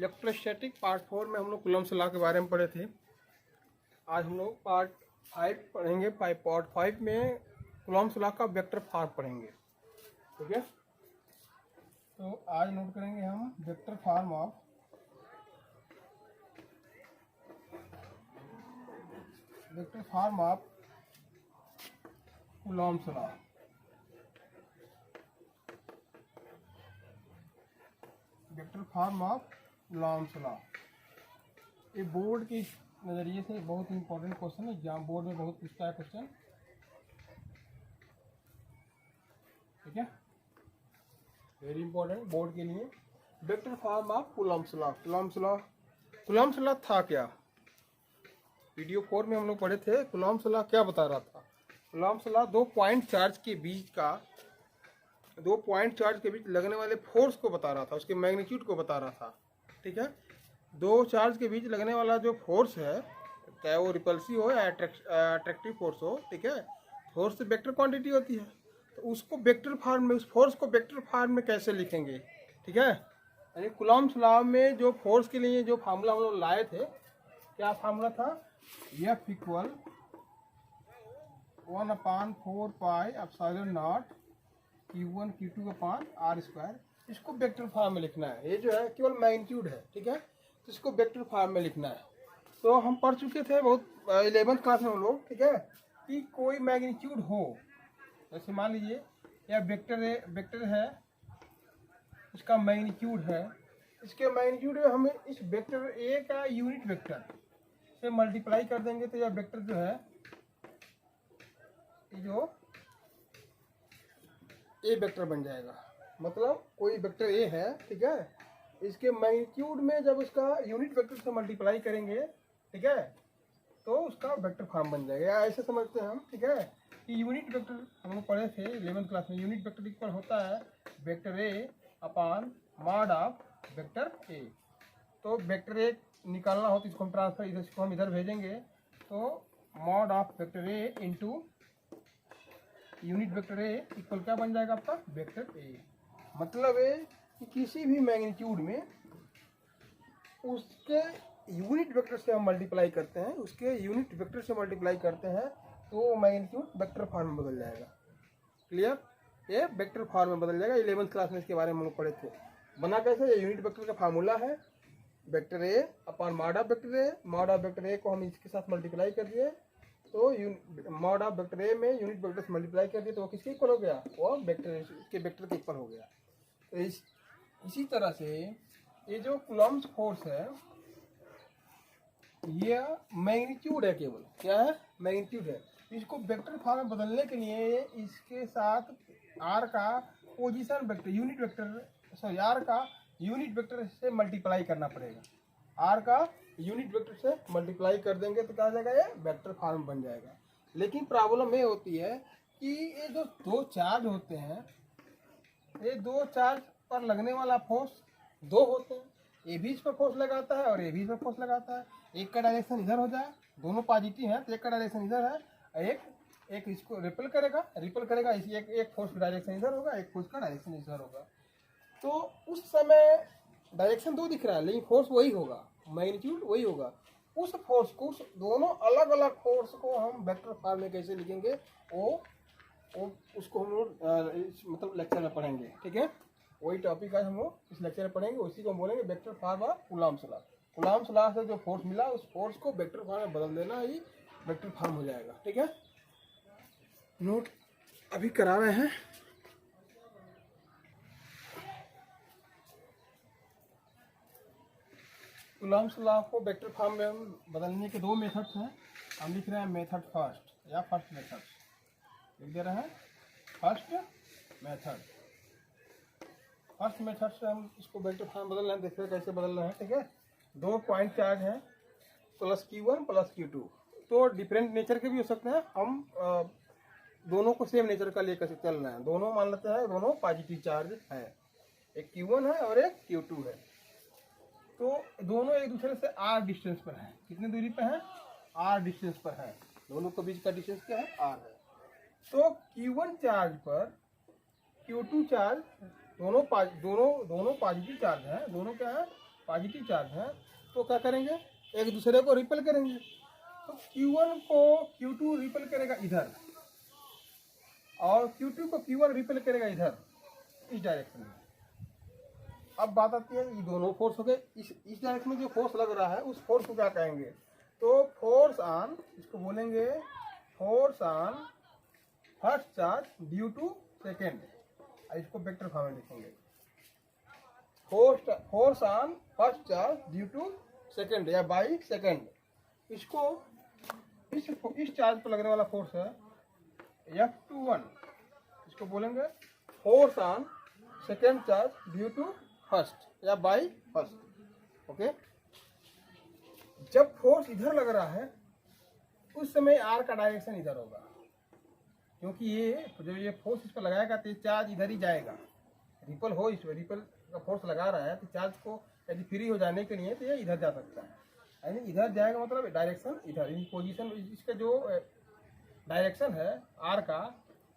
Electrostatic part 4 में हम लोग कूलम्ब्स लॉ के बारे में पढ़े थे। आज हम लोग पार्ट 5 पढ़ेंगे। पार्ट 5 में कूलम्ब्स लॉ का वेक्टर फॉर्म पढ़ेंगे। ठीक है, तो आज नोट करेंगे हम vector form of Coulomb's law. Vector form of Coulomb's law ये बोर्ड के नज़रिए से बहुत इंपॉर्टेंट क्वेश्चन है। एग्जाम बोर्ड में बहुत पूछता है क्वेश्चन। ठीक है, वेरी इंपॉर्टेंट बोर्ड के लिए। Vector form of Coulomb's law. Coulomb's law था क्या? वीडियो 4 में हम लोग पढ़े थे। कूलम्ब्स लॉ क्या बता रहा था? कूलम्ब्स लॉ दो पॉइंट चार्ज के बीच लगने वाले फोर्स को बता रहा था, उसके मैग्नीट्यूड को बता रहा था। ठीक है, दो चार्ज के बीच लगने वाला जो फोर्स है, चाहे वो रिपल्सिव हो या अट्रैक्टिव फोर्स हो, ठीक है, फोर्स से वेक्टर क्वांटिटी होती है। तो उसको वेक्टर फॉर्म में, उस फोर्स को वेक्टर फॉर्म में कैसे लिखेंगे? ठीक है, यानी कूलम्ब्स लॉ में जो फोर्स के लिए जो फार्मूला हम लोग लाए थे, क्या फार्मूला था? F equal 1/4 pi epsilon naught Q1 Q2 upon R²। इसको वेक्टर फॉर्म में लिखना है। ये जो है केवल मैग्नीट्यूड है। ठीक है, तो इसको वेक्टर फॉर्म में लिखना है। तो हम पढ़ चुके थे बहुत 11th क्लास में हम लोग। ठीक है, कि कोई मैग्नीट्यूड हो, जैसे मान लीजिए यह वेक्टर है, इसका मैग्नीट्यूड है। इसके मैग्नीट्यूड में हमें इस वेक्टर ए का यूनिट वेक्टर से मल्टीप्लाई कर देंगे तो यह वेक्टर जो है, ये जो ए वेक्टर बन जाएगा। मतलब कोई वेक्टर ए है, ठीक है, इसके मैग्नीट्यूड में जब उसका यूनिट वेक्टर से मल्टीप्लाई करेंगे, ठीक है, तो उसका वेक्टर फॉर्म बन जाएगा। ऐसे समझते हैं हम। ठीक है, कि यूनिट वेक्टर हम लोग पढ़े थे 11th क्लास में। यूनिट वेक्टर इक्वल होता है vector A upon mod of vector A. तो वेक्टर ए निकालना हो तो इसको हम ट्रांसफर इसको हम इधर भेजेंगे, तो mod of vector A into unit vector A equal क्या बन जाएगा आपका? Vector A. मतलब है कि किसी भी मैग्नीट्यूड में उसके यूनिट वेक्टर से हम मल्टीप्लाई करते हैं, तो मैग्नीट्यूड वेक्टर फॉर्म में बदल जाएगा। क्लियर? ये वेक्टर फॉर्म में बदल जाएगा। 11th क्लास में इसके बारे में हम लोग पढ़े थे। बना कैसे? ये यूनिट वेक्टर का फार्मूला है, vector A upon mod of vector A. Mod of vector A को हम इसके साथ मल्टीप्लाई कर दिए, तो मॉड ऑफ वेक्टर ए में यूनिट वेक्टर से मल्टीप्लाई कर दिए, तो वो किसके इक्वल हो गया? वो वेक्टर के वेक्टर के इक्वल हो गया। तो इसी तरह से ये जो कूलम्ब्स फोर्स है, ये मैग्नीट्यूड है। केवल क्या है? मैग्नीट्यूड है। इसको वेक्टर फॉर्म में बदलने के लिए इसके साथ आर का पोजीशन वेक्टर, आर का यूनिट वेक्टर से मल्टीप्लाई करना पड़ेगा। आर का यूनिट वेक्टर से मल्टीप्लाई कर देंगे तो क्या आ जाएगा? ये वेक्टर फॉर्म बन जाएगा। लेकिन प्रॉब्लम ये होती है कि ये जो दो चार्ज होते हैं, ये दो चार्ज पर लगने वाला फोर्स दो होते हैं। ए भी इस पर फोर्स लगाता है और ए भी इस पर फोर्स लगाता है। एक का डायरेक्शन इधर हो जाए, दोनों पॉजिटिव हैं, तो एक का डायरेक्शन इधर है, एक इसको रिपल करेगा इसी एक फोर्स का डायरेक्शन इधर होगा, एक फोर्स का डायरेक्शन इधर होगा। तो उस समय डायरेक्शन दो दिख रहा है, लेकिन फोर्स वही होगा, मैग्नीट्यूड वही होगा। उस फोर्स को, उस दोनों अलग अलग फोर्स को हम वेक्टर फॉर्म में कैसे लिखेंगे, वो उसको हम लोग मतलब लेक्चर में पढ़ेंगे। ठीक है, वही टॉपिक आज हम लोग इस लेक्चर में पढ़ेंगे। उसी को हम बोलेंगे vector form of Coulomb's law. Coulomb's law से जो फोर्स मिला, उस फोर्स को वेक्टर फॉर्म में बदल देना ही वेक्टर फॉर्म हो जाएगा। ठीक है, नोट अभी करा रहे हैं। कूलम्ब्स लॉ को वेक्टर फॉर्म में बदलने के दो मेथड्स हैं। हम लिख रहे हैं मेथड फर्स्ट या फर्स्ट मेथड लिख दे रहे हैं। फर्स्ट मेथड से हम इसको वेक्टर फॉर्म बदल रहे हैं। देख रहे हैं कैसे बदल रहे हैं। ठीक है, दो पॉइंट चार्ज हैं, प्लस Q1 प्लस Q2, तो डिफरेंट नेचर के भी हो सकते हैं। हम दोनों को सेम नेचर का लेकर चल रहे हैं। दोनों मान लेते हैं दोनों पॉजिटिव चार्ज है, एक Q1 है और एक Q2 है। तो दोनों एक दूसरे से R डिस्टेंस पर हैं। कितनी दूरी पर हैं? R डिस्टेंस पर है। दोनों के बीच का डिस्टेंस क्या है? R है। तो Q1 चार्ज पर Q2 चार्ज दोनों पॉजिटिव चार्ज हैं। दोनों क्या है? पॉजिटिव चार्ज है तो क्या करेंगे, एक दूसरे को रिपेल करेंगे। तो Q1 को Q2 रिपेल करेगा इधर, और Q2 को Q1 रिपेल करेगा इधर, इस डायरेक्शन में। अब बात आती है, ये दोनों फोर्स हो गए। इस डायरेक्शन में जो फोर्स लग रहा है उस फोर्स को क्या कहेंगे, तो फोर्स ऑन, इसको बोलेंगे force on first charge due to second. इसको वेक्टर फॉर्म में लिखेंगे, force on first charge due to second या बाई सेकेंड। इसको इस चार्ज पर लगने वाला फोर्स है F21, इसको बोलेंगे force on second charge due to first या बाई फर्स्ट। ओके, जब फोर्स इधर लग रहा है उस समय आर का डायरेक्शन इधर होगा, क्योंकि ये जो ये फोर्स इस पर लगाएगा तो चार्ज इधर ही जाएगा। रिपल हो, इस रिपल का फोर्स लगा रहा है तो चार्ज को यदि फ्री हो जाने के लिए तो ये इधर जा सकता है, यानी इधर जाएगा, मतलब डायरेक्शन इधर, इन पोजीशन। इसका जो डायरेक्शन है आर का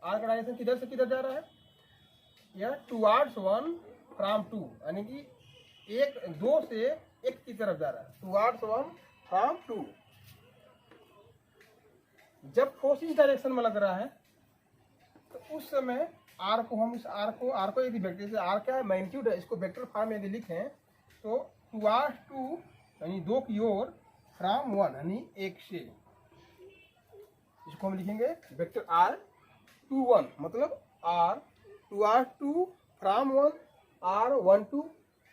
डायरेक्शन किधर से किधर जा रहा है, यह टुवार्ड्स 1 फ्रॉम 2, यानी कि एक 2 से 1 की तरफ जा रहा है, टुवार्ड्स 1 फ्रॉम 2। जब फोर्स इस डायरेक्शन में लग रहा है तो उस समय आर को हम इस आर को यदि वेक्टर से, आर क्या है मैग्नीट्यूड है, इसको वेक्टर फॉर्म में यदि लिखें तो टुवार्ड्स 2 यानी 2 की ओर, फ्रॉम 1 यानी 1 से, इसको हम लिखेंगे वेक्टर R21, मतलब R towards 2 from 1, R12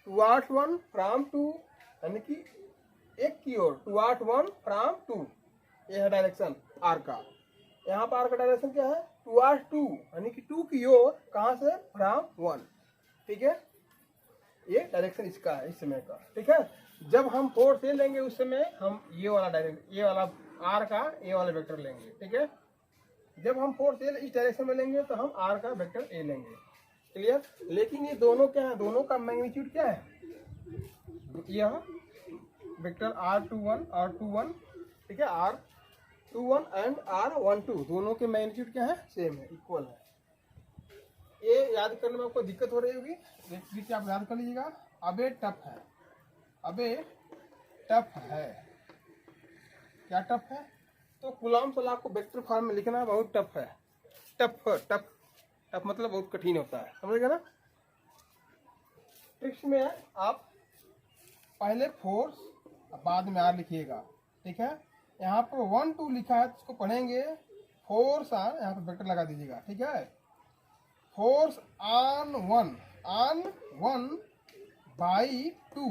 towards 1 from 2, यानी कि 1 की ओर, टुवार्ड्स 1 फ्रॉम 2। यह है डायरेक्शन आर का। यहाँ पर आर का डायरेक्शन क्या है, टुवार्ड्स 2 यानी कि 2 की ओर, कहाँ से, फ्रॉम 1। ठीक है, ये डायरेक्शन इसका है इस समय का। ठीक है, जब हम फोर्स ए लेंगे उस समय हम ये वाला डायरेक्शन, ये वाला आर का ये वाला वेक्टर लेंगे। ठीक है, जब हम फोर्स ए इस डायरेक्शन में लेंगे तो हम आर का वेक्टर ए लेंगे। क्लियर, लेकिन ये दोनों क्या है, दोनों का मैग्नीट्यूड क्या है, यह वेक्टर R21 R21, ठीक है, R21 एंड R12 दोनों के मैग्नीट्यूड क्या है, सेम है, इक्वल है। ये याद करने में आपको दिक्कत हो रही होगी, देखिए आप याद कर लीजिएगा। अब ये टफ है, अब ये टफ है, क्या टफ है, तो कूलॉम्स लॉ को वेक्टर फॉर्म में लिखना बहुत टफ है। टफ मतलब बहुत कठिन होता है, समझ गए ना। ट्रिक्स में आप पहले फोर्स बाद में आर लिखिएगा। ठीक है, यहाँ पर 1 2 लिखा है तो इसको पढ़ेंगे फोर्स ऑन, यहाँ पर वेक्टर लगा दीजिएगा। ठीक है, force on 1 by 2,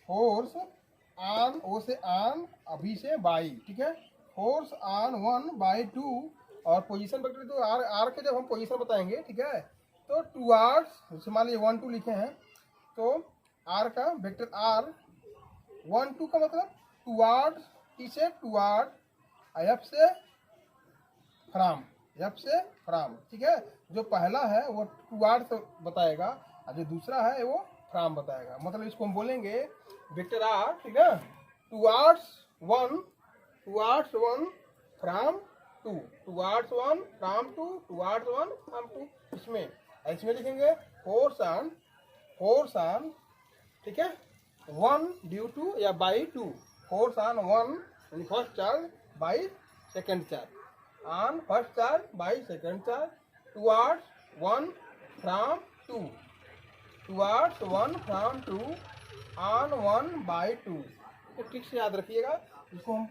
force on, O से ऑन, अभी से बाई। ठीक है, फोर्स ऑन 1 बाई 2, और पोजीशन वेक्टर तो आर के जब हम पोजीशन बताएंगे, ठीक है, तो टुवार्ड्स, जैसे मान लीजिए 1 2 लिखे हैं तो आर का वेक्टर आर 1 2 का मतलब टुवार्ड्स, टी से टुवार्ड, एफ से फ्रॉम, एफ से फ्रॉम। ठीक है, जो पहला है वो टुवार्ड्स बताएगा और जो दूसरा है वो फ्रॉम बताएगा। मतलब इसको हम बोलेंगे वेक्टर आर, ठीक है, towards 1 from 2, towards 1 from 2, towards 1 from 2। इसमें लिखेंगे फोर्स ऑन, ठीक है, 1 ड्यू टू या by 2, force on 1 first charge by second charge, on first charge by second charge, towards 1 from 2, towards 1 from 2, on 1 by 2। तो ठीक से याद रखिएगा। इसको हम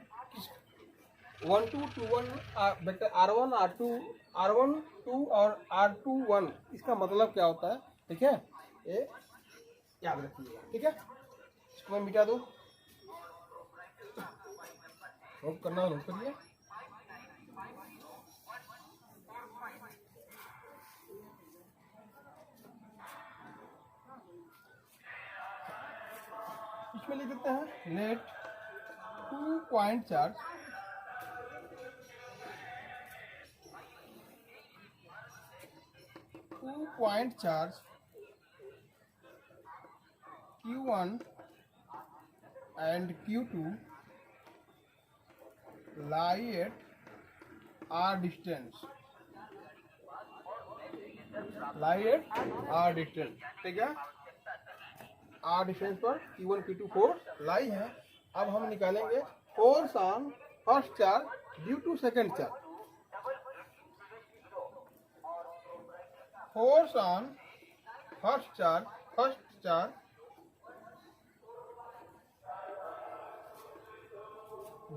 1 2 2 1 वेक्टर R1 R1 2 और R2 1, इसका मतलब क्या होता है, ठीक है, ये याद रखिएगा। ठीक है, इसको मैं मिटा दूँ, नोट करना है, नोट करिए। इसमें लिख देते हैं let 2 point charge Q1 and Q2 lie at R distance, ठीक है, आर डिस्टेंस पर Q1 Q2 फोर्स लाई है। अब हम निकालेंगे force on first charge due to second charge. Force on first charge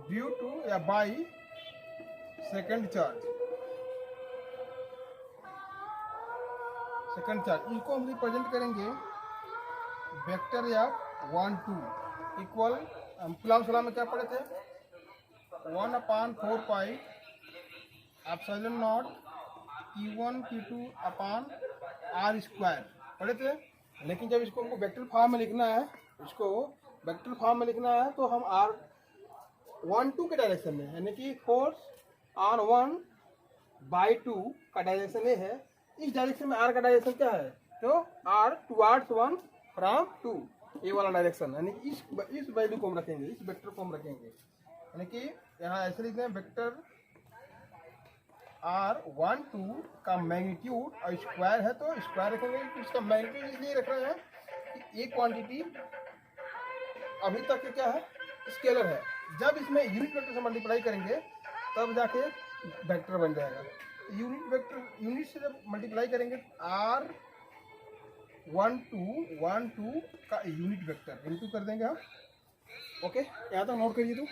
due to या बाई सेकेंड चार्ज। इसको हम रिप्रेजेंट करेंगे वेक्टर या 1 2 इक्वल, हम कुलाम सलाम में क्या पढ़े थे, 1/4 pi epsilon naught Q1 Q2 upon R square पढ़े थे। लेकिन जब इसको हमको वेक्टर फॉर्म में लिखना है, तो हम आर 1 2 के डायरेक्शन में, यानी कि फोर्स ऑन 1 बाई 2 का डायरेक्शन ये है। इस डायरेक्शन में आर का डायरेक्शन क्या है, तो आर टुवार्ड्स 1 फ्रॉम 2, ये वाला डायरेक्शन, यानी कि इस वैल्यू को हम रखेंगे, इस वेक्टर को हम रखेंगे। यानी कि यहाँ ऐसे लिखते हैं वेक्टर आर 1 2 का मैग्नीट्यूड और स्क्वायर है, तो स्क्वायर रखेंगे। इसका मैग्नीट्यूड इसलिए रख रहे हैं कि ये क्वांटिटी अभी तक क्या है, स्केलर है। जब इसमें यूनिट वेक्टर से मल्टीप्लाई करेंगे तब जाके वेक्टर बन जाएगा। यूनिट से जब मल्टीप्लाई करेंगे आर 1 2 का यूनिट वेक्टर इनटू कर देंगे हम। ओके, यहाँ तक नोट करिए। तो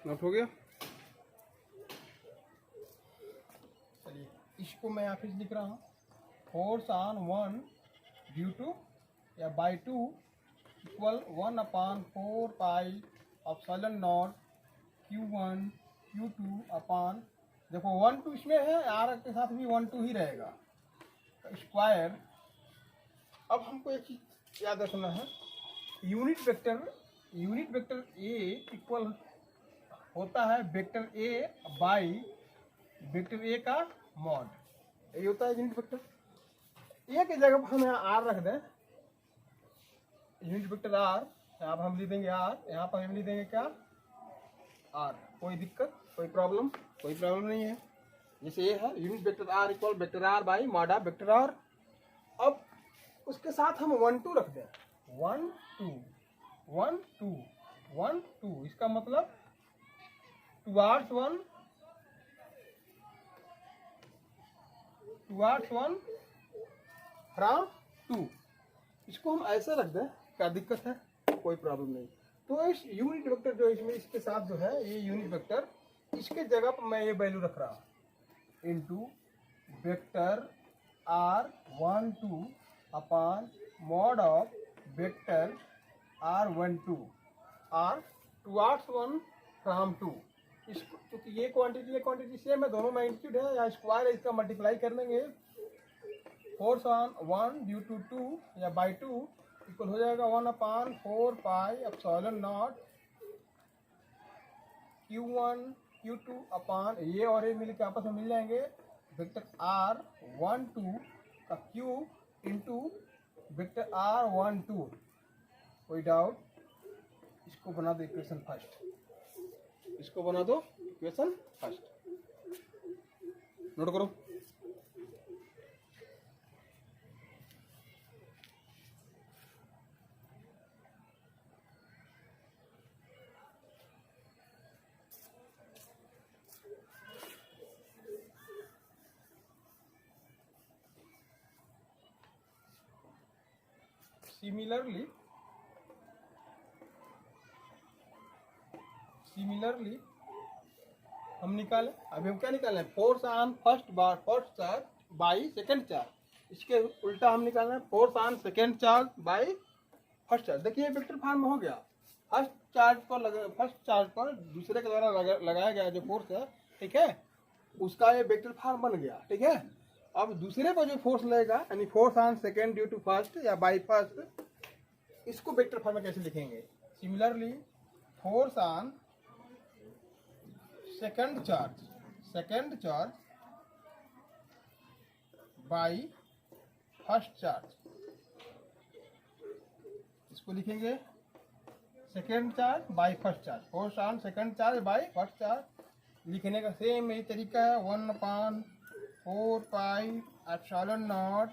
नोट हो गया। चलिए इसको मैं यहाँ फिर लिख रहा हूँ, फोर्स ऑन 1 ड्यू टू या by 2 equal 1/4 pi epsilon naught Q1 Q2 अपान, देखो 1 2 इसमें है, आर के साथ भी 1 2 ही रहेगा, स्क्वायर। अब हमको एक चीज याद रखना है, यूनिट वेक्टर ए इक्वल होता है vector A by vector A का मॉड, ये होता है यूनिट वेक्टर। ए की जगह पर हम यहाँ आर रख दें, यूनिट वेक्टर आर, यहाँ पर हम लिख देंगे आर, यहाँ पर हम लिख देंगे क्या, आर। कोई दिक्कत, कोई प्रॉब्लम नहीं है। जैसे ये है unit vector R equal vector R by mod of vector R. अब उसके साथ हम 1 2 रख दें, 1 2, इसका मतलब टुवार्ड्स 1 फ्रॉम 2। इसको हम ऐसे रख दें, क्या दिक्कत है, कोई प्रॉब्लम नहीं। तो इस यूनिट वेक्टर जो इसमें इसके साथ जो है, ये यूनिट वेक्टर, इसके जगह पर मैं ये वैल्यू रख रहा हूँ into vector R 1 2 upon mod of vector R 1 2 R towards 1 from 2। इसको क्योंकि ये क्वांटिटी सेम है, दोनों मैग्नीट्यूड है, या स्क्वायर है, इसका मल्टीप्लाई कर देंगे। फोर्स ऑन 1 ड्यू टू 2 या बाई 2 इक्वल हो जाएगा 1/4 pi epsilon naught Q1 Q2 अपान, ये और ये मिलकर आपस में मिल जाएंगे, वेक्टर आर 1 2 का क्यूब इंटू वेक्टर आर 1 2। कोई डाउट? इसको बना दो इक्वेशन फर्स्ट, नोट करो। सिमिलरली हम निकालें, अभी हम क्या निकालें, force on first charge by second charge. इसके उल्टा हम निकालें force on second charge by first charge. देखिए वेक्टर फॉर्म हो गया, फर्स्ट चार्ज पर दूसरे के द्वारा लगाया गया जो फोर्स है, ठीक है, उसका ये वेक्टर फॉर्म बन गया, ठीक है। अब दूसरे पर जो फोर्स लगेगा, यानी force on second due to first या बाई फर्स्ट, इसको वेक्टर फॉर्म में कैसे लिखेंगे। Similarly force on second charge by first charge, इसको लिखेंगे second charge by first charge. Force on second charge by first charge लिखने का सेम यही तरीका है, 1/4 4 pi epsilon naught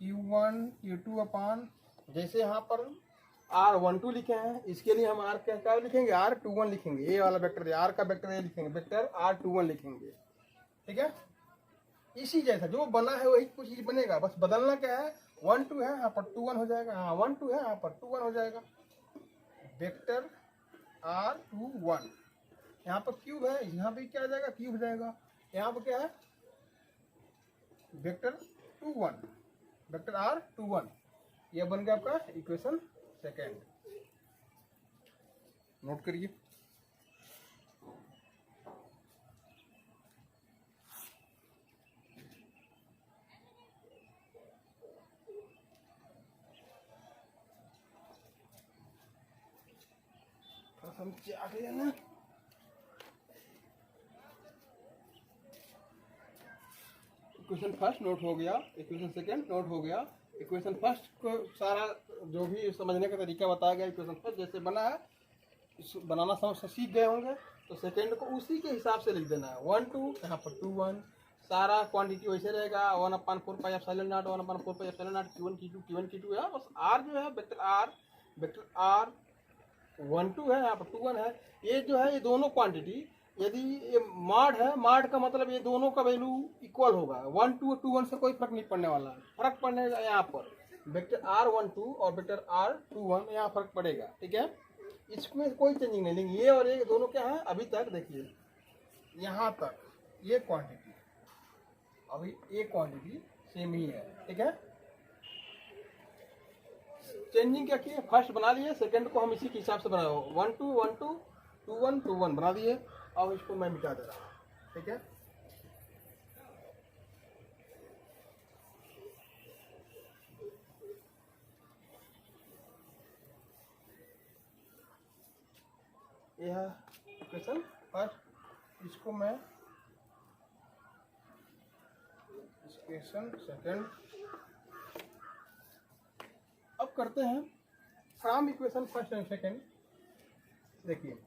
Q1 Q2 अपान, जैसे यहाँ पर R12 लिखे हैं, इसके लिए हम R क्या लिखेंगे, R21 लिखेंगे। ये वाला वेक्टर है, R का वेक्टर ये लिखेंगे, वेक्टर R21 लिखेंगे। ठीक है, इसी जैसा जो बना है वही कुछ चीज बनेगा, बस बदलना क्या है, 1 2 है यहाँ पर 2 1 हो जाएगा, हाँ 1 2 है यहाँ पर 2 1 हो जाएगा। वेक्टर R21, यहाँ पर क्यूब है, यहाँ पे क्या आ जाएगा, क्यूब हो जाएगा। यहाँ पर क्या है, वेक्टर 2 1, वेक्टर R21, यह बन गया आपका इक्वेशन सेकेंड। नोट करिए। हम क्या करें ना, इक्वेशन फर्स्ट नोट हो गया, इक्वेशन सेकंड नोट हो गया। इक्वेशन फर्स्ट को सारा जो भी समझने का तरीका बताया गया, इक्वेशन फर्स्ट जैसे बना है बनाना समझ सीख गए होंगे, तो सेकंड को उसी के हिसाब से लिख देना है। 1 2 यहाँ पर 2 1, सारा क्वांटिटी वैसे रहेगा 1/4 pi epsilon not 1/4 pi epsilon naught Q1 Q2 है, बस R जो है वेक्टर R 1 2 है, यहाँ पर 2 1 है। ये जो है ये दोनों क्वांटिटी, यदि ये मॉड है, मॉड का मतलब ये दोनों का वैल्यू इक्वल होगा, 1 2 2 1 से कोई फर्क नहीं पड़ने वाला है। फर्क पड़ेगा यहाँ पर वेक्टर R12 और वेक्टर R21, यहाँ फर्क पड़ेगा। ठीक है, इसमें कोई चेंजिंग नहीं, लेकिन ये और ये दोनों क्या है, अभी तक देखिए यहाँ तक ये क्वांटिटी, अभी ये क्वांटिटी सेम ही है। ठीक है, चेंजिंग क्या किए, फर्स्ट बना लिए, सेकंड को हम इसी के हिसाब से बनाए 1 2 1 2 2 1 2 1 बना दिए। अब इसको मैं मिटा दे रहा हूँ। ठीक है, यह है इक्वेशन फर्स्ट, इसको मैं इक्वेशन सेकंड। अब करते हैं from equation first and second. देखिए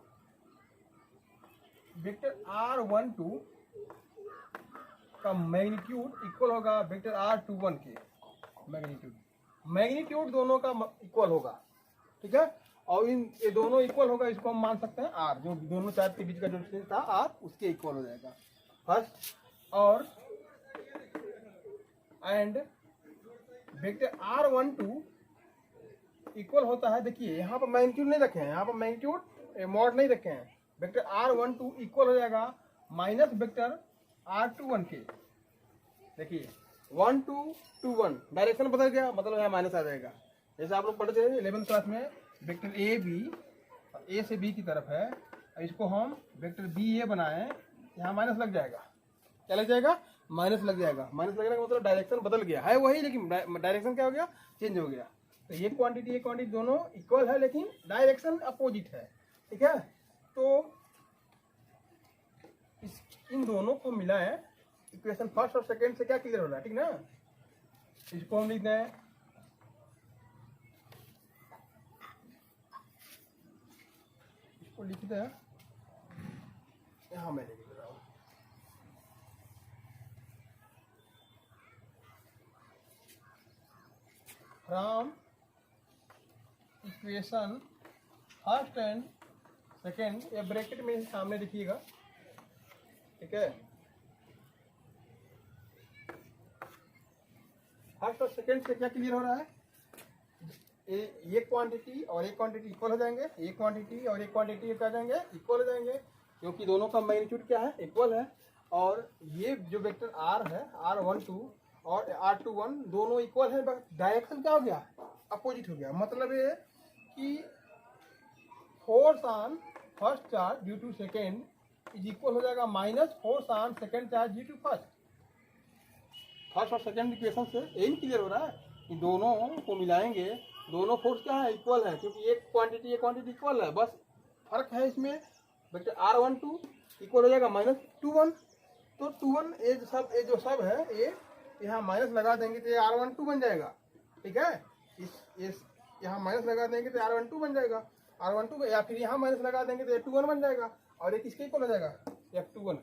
वेक्टर R12 का मैग्नीट्यूड इक्वल होगा वेक्टर R21 के मैग्नीट्यूड दोनों का इक्वल होगा। ठीक है, और इन ये दोनों इक्वल होगा, इसको हम मान सकते हैं R, जो दोनों चार्ज के बीच का जो डिस्टेंस था R, उसके इक्वल हो जाएगा फर्स्ट। और एंड वेक्टर R12 इक्वल होता है, देखिए यहाँ पर मैग्नीट्यूड नहीं रखे हैं, यहाँ पर मैग्नीट्यूड मॉड नहीं रखे हैं, वेक्टर R12 इक्वल हो जाएगा माइनस वेक्टर R21 के। देखिए 1 2 2 1 डायरेक्शन बदल गया, मतलब यहाँ माइनस आ जाएगा। जैसे आप लोग पढ़ते थे 11th क्लास में, वेक्टर ए से बी की तरफ है, इसको हम वेक्टर BA बनाए, यहाँ माइनस लग जाएगा। क्या लग जाएगा, माइनस लग जाएगा। माइनस लगने का मतलब डायरेक्शन बदल गया है, वही लेकिन डायरेक्शन क्या हो गया, चेंज हो गया। तो ये क्वांटिटी दोनों इक्वल है, लेकिन डायरेक्शन अपोजिट है। ठीक है, तो इन दोनों को मिलाएं, इक्वेशन फर्स्ट और सेकंड से क्या क्लियर हो रहा है, ठीक ना। इसको हम लिख दें लिखते हैं, यहाँ मैं लिख रहा हूँ from equation first and second, ये ब्रैकेट में सामने लिखिएगा। ठीक है, फर्स्ट और सेकेंड से क्या क्लियर हो रहा है, ये क्वांटिटी और ये क्वांटिटी इक्वल हो जाएंगे, ये क्वांटिटी और ये क्वांटिटी क्या जाएंगे, इक्वल हो जाएंगे, क्योंकि दोनों का मैग्नीट्यूड क्या है, इक्वल है। और ये जो वेक्टर R है, R12 और R21 दोनों इक्वल है, डायरेक्शन क्या हो गया, अपोजिट हो गया। मतलब ये कि force on first charge due to second is equal हो जाएगा minus force on second charge due to first. First और सेकेंड इक्वेशन से यही क्लियर हो रहा है कि दोनों को मिलाएंगे, दोनों फोर्स क्या है, इक्वल है, क्योंकि एक क्वांटिटी इक्वल है, बस फर्क है इसमें। वेक्टर R12 इक्वल हो जाएगा -21, तो 21 ये जो सब है ये यहाँ माइनस लगा देंगे तो ये R12 बन जाएगा। ठीक है, इस यहाँ माइनस लगा देंगे तो R12 बन जाएगा, R12 या फिर यहाँ माइनस लगा देंगे तो F21 बन जाएगा, और ये किसके इक्वल हो जाएगा, F21।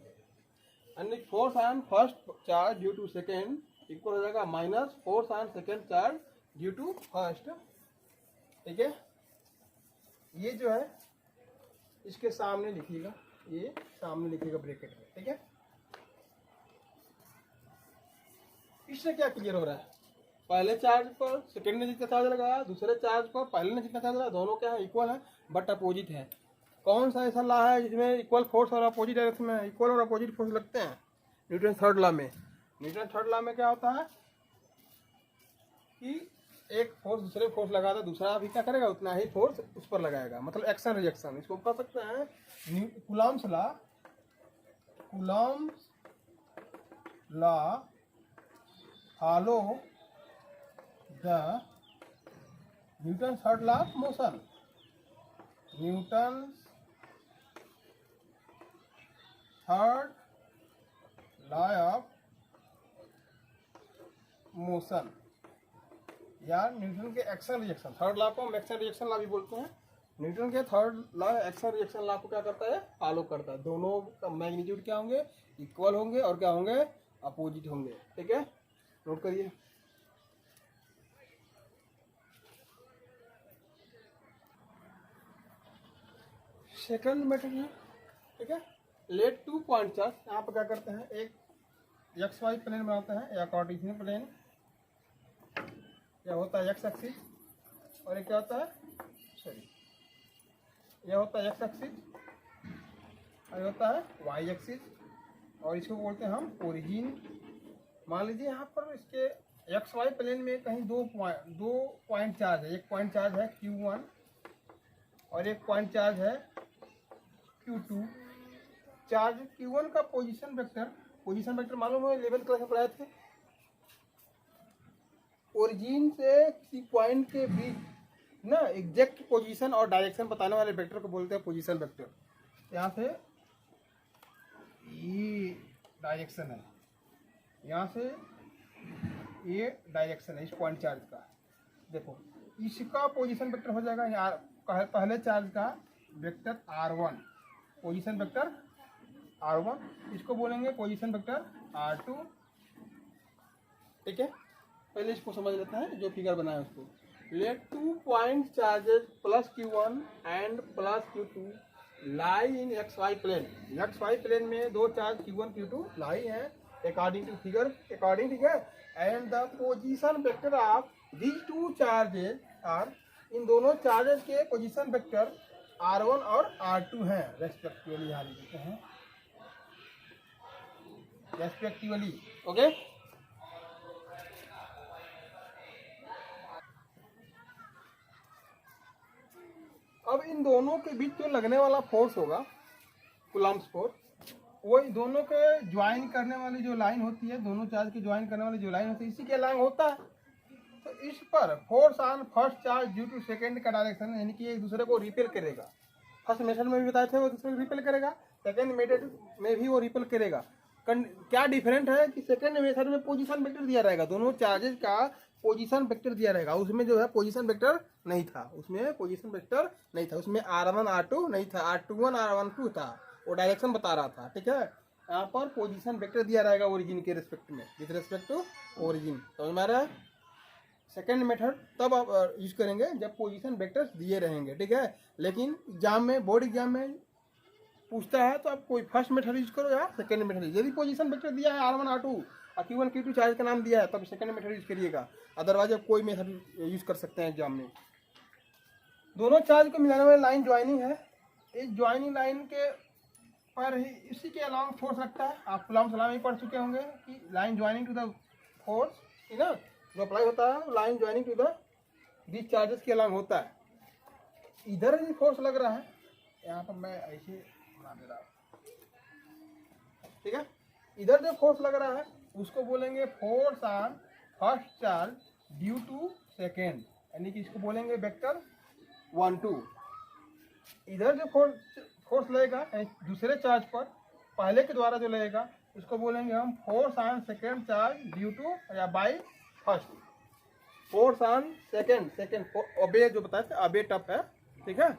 यानी force on first charge due to second equal हो जाएगा minus force on second charge due to first. ठीक है, ये जो है इसके सामने लिखिएगा, ये सामने लिखिएगा ब्रैकेट में। ठीक है, इससे क्या क्लियर हो रहा है, पहले चार्ज पर सेकेंड ने जितना चार्ज लगाया, दूसरे चार्ज पर पहले ने जितना चार्ज लगाया, दोनों क्या है, इक्वल है बट अपोजिट है। कौन सा ऐसा लॉ है जिसमें इक्वल फोर्स और अपोजिट डायरेक्शन में इक्वल और अपोजिट फोर्स लगते हैं? न्यूटन थर्ड लॉ में। न्यूटन थर्ड लॉ में क्या होता है कि एक फोर्स दूसरे फोर्स लगाता है, दूसरा भी क्या करेगा, उतना ही फोर्स उस पर लगाएगा, मतलब एक्शन रिएक्शन। इसको कह सकते हैं Coulomb's law. Coulomb's law follow the Newton third law of motion. Newton third law of motion या न्यूटन के एक्शन रिएक्शन। थर्ड लॉ को हम एक्शन रिएक्शन लॉ भी बोलते हैं। न्यूटन के third law action reaction law को क्या करता है, फॉलो करता है। दोनों का मैग्नीट्यूड क्या होंगे, इक्वल होंगे और क्या होंगे, अपोजिट होंगे। ठीक है, नोट करिए। सेकंड मेथड है। ठीक है, लेट 2 पॉइंट चार्ज, यहाँ पर क्या करते हैं, एक एक्स वाई प्लेन बनाते हैं या कार्टेशियन प्लेन, यह होता है एक्स एक्सिस और ये क्या होता है, सॉरी, यह होता है एक्स एक्सिस और ये होता है वाई एक्सिस, और इसको बोलते हैं हम ओरिजिन। मान लीजिए यहाँ पर इसके एक्स वाई प्लेन में कहीं दो पॉइंट चार्ज है। एक पॉइंट चार्ज है Q1 और एक पॉइंट चार्ज है Q2। चार्ज Q1 का पोजीशन वेक्टर मालूम है, 11th क्लास में पढ़ाए थे। ओरिजिन से किसी पॉइंट के बीच ना एग्जैक्ट पोजीशन और डायरेक्शन बताने वाले वेक्टर को बोलते हैं पोजीशन वेक्टर। यहाँ से ये डायरेक्शन है, यहाँ से ये डायरेक्शन है इस पॉइंट चार्ज का। देखो इसका पोजीशन वेक्टर हो जाएगा यहाँ पहले चार्ज का vector R1, position vector R1, इसको बोलेंगे पोजीशन वेक्टर R2। ठीक है, पहले इसको समझ लेते हैं, जो फिगर बनाया उसको। Let 2 point charges plus Q1 and plus Q2 lie in x y plane. X y plane में दो चार्ज Q1 Q2 लाई हैं अकॉर्डिंग टू फिगर, ठीक है। And the position vector of these 2 charges are, इन दोनों charges के position vector R1 और R2 हैं रेस्पेक्टिवली। यहाँ लिख देते हैं रेस्पेक्टिवली। ओके, अब इन दोनों के बीच जो लगने वाला फोर्स होगा कूलम्ब्स फोर्स, वो दोनों के ज्वाइन करने वाली जो लाइन होती है, दोनों चार्ज की ज्वाइन करने वाली जो लाइन होती है, इसी के अलॉन्ग होता है। तो इस पर force on first charge due to second का डायरेक्शन, यानी कि एक दूसरे को रिपेल करेगा। फर्स्ट मेथड में भी बताए थे वो दूसरे को रिपेल करेगा, सेकेंड मेथड में भी वो रिपेल करेगा। क्या डिफरेंट है कि सेकेंड मेथड में पोजीशन वेक्टर दिया रहेगा, दोनों चार्जेस का पोजीशन वेक्टर दिया रहेगा। उसमें जो है पोजीशन वेक्टर नहीं था, उसमें पोजीशन वेक्टर नहीं था, उसमें R1 R2 नहीं था, R21 R12 था, वो डायरेक्शन बता रहा था। ठीक है, यहाँ पर पोजीशन वेक्टर दिया रहेगा ओरिजिन के रिस्पेक्ट में, विद रिस्पेक्ट टू ओरिजिन। समझ में आ रहा है? सेकेंड मेथड तब आप यूज करेंगे जब पोजीशन वेक्टर्स दिए रहेंगे। ठीक है, लेकिन एग्जाम में, बोर्ड एग्जाम में पूछता है तो आप कोई फर्स्ट मेथड यूज करो या सेकेंड मेथड। यदि पोजीशन वेक्टर दिया है R1 R2 और Q1 Q2 चार्ज का नाम दिया है तब सेकेंड मेथड यूज करिएगा, अदरवाइज आप कोई मेथड यूज कर सकते हैं एग्जाम में। दोनों चार्ज को मिलाने वाली लाइन ज्वाइनिंग है, इस ज्वाइनिंग लाइन के पर ही इसी के अलॉन्ग फोर्स लगता है। आप कूलम्ब्स लॉ में पढ़ चुके होंगे कि line joining two the force, है ना, जो अप्लाई होता है line joining two the this charges के अलॉन्ग होता है। इधर भी फोर्स लग रहा है, यहाँ पर मैं ऐसे बना दे रहा हूँ। ठीक है, इधर जो फोर्स लग रहा है उसको बोलेंगे force on first charge due to second, यानी कि इसको बोलेंगे वेक्टर 1 2। इधर जो फोर्स लगेगा दूसरे चार्ज पर पहले के द्वारा जो लगेगा उसको बोलेंगे हम force on second charge due to या by first. Force on second अबे जो बताते हैं, अबे टप है। ठीक है,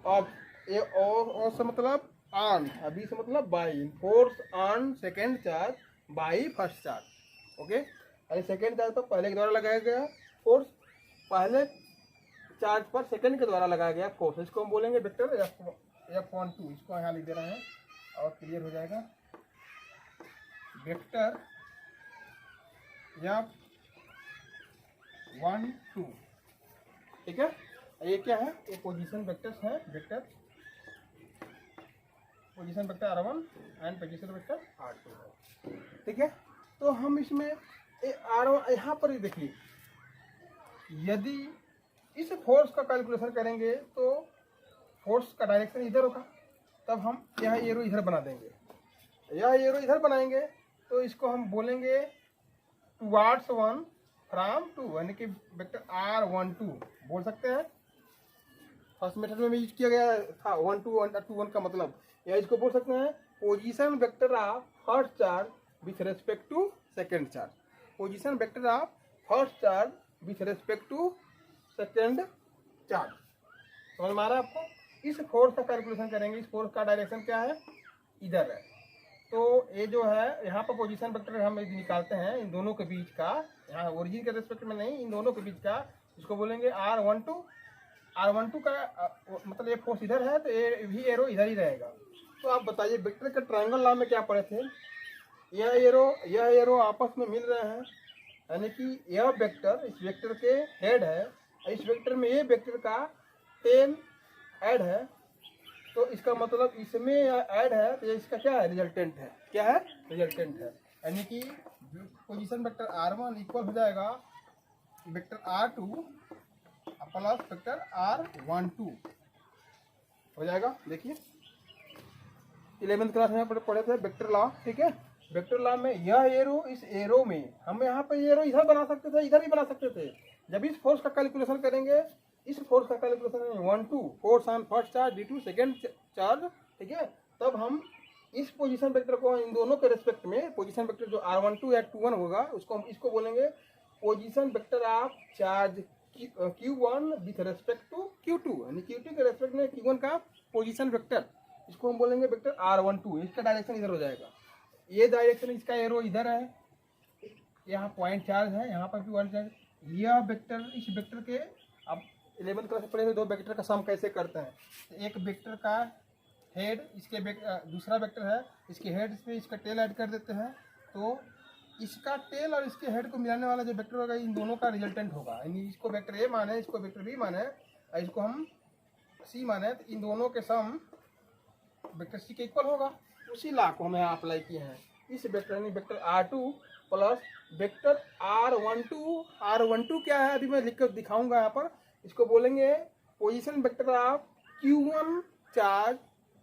अब ये और से मतलब ऑन, अभी से मतलब by, force on second charge by first charge. Okay, अरे सेकेंड चार्ज पर पहले के द्वारा लगाया गया फोर्स, पहले चार्ज पर सेकेंड के द्वारा लगाया गया फोर्स, इसको हम बोलेंगे वेक्टर F12। इसको यहाँ लिख दे रहे हैं और क्लियर हो जाएगा। वेक्टर F12, ठीक है। ये क्या है, ये पोजीशन वेक्टर्स हैं, vector position vector R1 and position vector R2 है, ठीक है। तो हम इसमें R1 यहाँ पर ही देखिए, यदि इस फोर्स का कैलकुलेशन करेंगे तो फोर्स का डायरेक्शन इधर होगा, तब हम यह एरो इधर बना देंगे, यह एरो इधर बनाएंगे तो इसको हम बोलेंगे टुवार्ड्स वन फ्रॉम टू, यानी कि वेक्टर R12 बोल सकते हैं। फर्स्ट मेथड में यूज किया गया था 1 2 1 2 1 का मतलब, या इसको बोल सकते हैं position vector of first charge with respect to second charge, position vector of first charge with respect to second charge. समझ में आ रहा है आपको? इस फोर्स का कैलकुलेशन करेंगे, इस फोर्स का डायरेक्शन क्या है, इधर है। तो ये जो है यहाँ पर पोजीशन वेक्टर हम निकालते हैं इन दोनों के बीच का, यहाँ ओरिजिन के रेस्पेक्ट में नहीं, इन दोनों के बीच का, इसको बोलेंगे R12। R12 का मतलब ये फोर्स इधर है तो ये भी एरो इधर ही रहेगा। तो आप बताइए वेक्टर के ट्रायंगल लॉ में क्या पढ़े थे, यह एरो आपस में मिल रहे हैं, यानी कि यह वेक्टर इस वेक्टर के हेड है, इस वेक्टर में ये वेक्टर का टेल ऐड है, तो इसका मतलब इसमें ऐड है तो इसका क्या है, रिजल्टेंट है। क्या है, रिजल्टेंट है। यानी कि पोजीशन वेक्टर R1 इक्वल हो जाएगा vector R2 plus vector R12 हो जाएगा। देखिए 11th क्लास में पढ़े थे वेक्टर लॉ, ठीक है। वेक्टर लॉ में यह एरो, इस एरो में हम यहाँ पे एरो इधर बना सकते थे, इधर भी बना सकते थे। जब इस फोर्स का कैलकुलेशन करेंगे, इस फोर्स का calculation 1 2 force on first charge due to second charge, ठीक है, तब हम इस पोजीशन वेक्टर को इन दोनों के रेस्पेक्ट में, पोजीशन वेक्टर जो R12 या 21 होगा उसको हम इसको बोलेंगे position vector of charge Q1 with respect to Q2, यानी Q2 के रेस्पेक्ट में Q1 का पोजीशन वेक्टर, इसको हम बोलेंगे वेक्टर R12। इसका डायरेक्शन इधर हो जाएगा, ये डायरेक्शन इसका एरो इधर है, यहाँ पॉइंट चार्ज है, यहाँ पर भी पॉइंट चार्ज। यह वेक्टर, इस वेक्टर के अब 11th क्लास में पढ़े थे दो वेक्टर का सम कैसे करते हैं। एक वेक्टर का हेड, इसके दूसरा वेक्टर है, इसके हेड पे इसका टेल ऐड कर देते हैं, तो इसका टेल और इसके हेड को मिलाने वाला जो वेक्टर होगा इन दोनों का रिजल्टेंट होगा। यानी इसको वेक्टर ए माने, इसको वेक्टर बी माने और इसको हम सी माने, तो इन दोनों के सम वेक्टर सी के इक्वल होगा। उसी लॉ को हमें अप्लाई किए हैं इस वेक्टर, यानी vector R2 plus vector R12 क्या है अभी मैं लिख कर दिखाऊंगा यहाँ पर। इसको बोलेंगे position vector of Q1 charge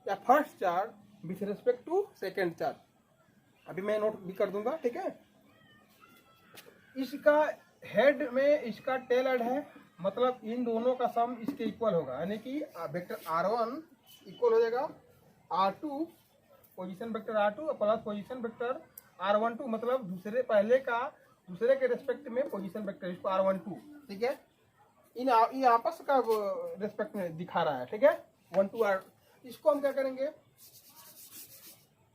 या first charge with respect to second charge, अभी मैं नोट भी कर दूंगा, ठीक है। इसका हेड में इसका टेल ऐड है, मतलब इन दोनों का सम इसके इक्वल होगा, यानी कि वेक्टर R1 इक्वल हो जाएगा R2, position vector R2 plus position vector R12, मतलब दूसरे के रेस्पेक्ट में पोजीशन वेक्टर, इसको R12, ठीक है। ये आपस का रेस्पेक्ट में दिखा रहा है, ठीक है, 1 2 R। इसको हम क्या करेंगे,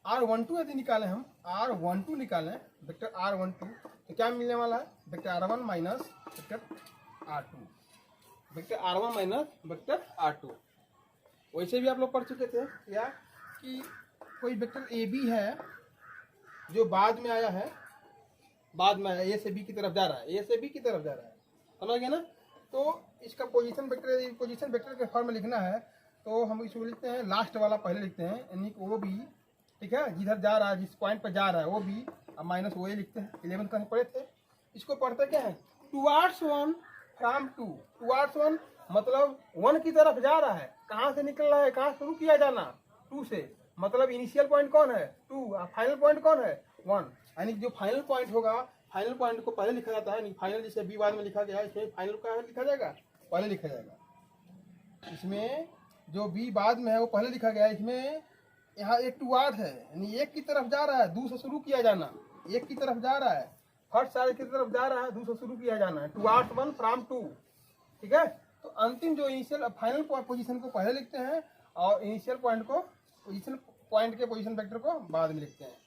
R12 यदि निकालें, हम R12 निकालें वेक्टर R12 तो क्या मिलने वाला है, vector R1 minus vector R2, vector R1 minus vector R2। वैसे भी आप लोग पढ़ चुके थे या कि कोई वेक्टर ए बी है जो बाद में आया है, बाद में ए से बी की तरफ जा रहा है, ए से बी की तरफ जा रहा है, समझ गए ना। तो इसका पोजीशन वेक्टर के फॉर्म में लिखना है तो हम इसको लिखते हैं, लास्ट वाला पहले लिखते हैं, यानी कि वो भी, ठीक है, जिधर जा रहा है, जिस पॉइंट पर जा रहा है वो भी, अब माइनस वो लिखते हैं। 11th क्लास पढ़े थे। इसको पढ़ते क्या है, towards one from two, towards one मतलब 1 की तरफ जा रहा है, कहाँ से निकल रहा है, कहाँ शुरू किया जाना, 2 से, मतलब इनिशियल पॉइंट कौन है 2, फाइनल पॉइंट कौन है 1, यानी जो फाइनल पॉइंट होगा, फाइनल पॉइंट को पहले लिखा जाता है, फाइनल जिसे बी बाद में लिखा गया है, इसमें फाइनल का लिखा जाएगा, पहले लिखा जाएगा। इसमें जो बी बाद में है वो पहले लिखा गया है, इसमें यहाँ एक टुवार्ड है, यानी एक की तरफ जा रहा है, 2 से शुरू किया जाना, एक की तरफ जा रहा है, फर्स्ट चार्ज की तरफ जा रहा है, 2 से शुरू किया जाना है, टुवार्ड्स 1 फ्रॉम 2, ठीक है। तो अंतिम जो इनिशियल फाइनल पोजीशन को पहले लिखते हैं और इनिशियल पॉइंट को पोजीशन पॉइंट के पोजीशन वेक्टर को बाद में लिखते हैं।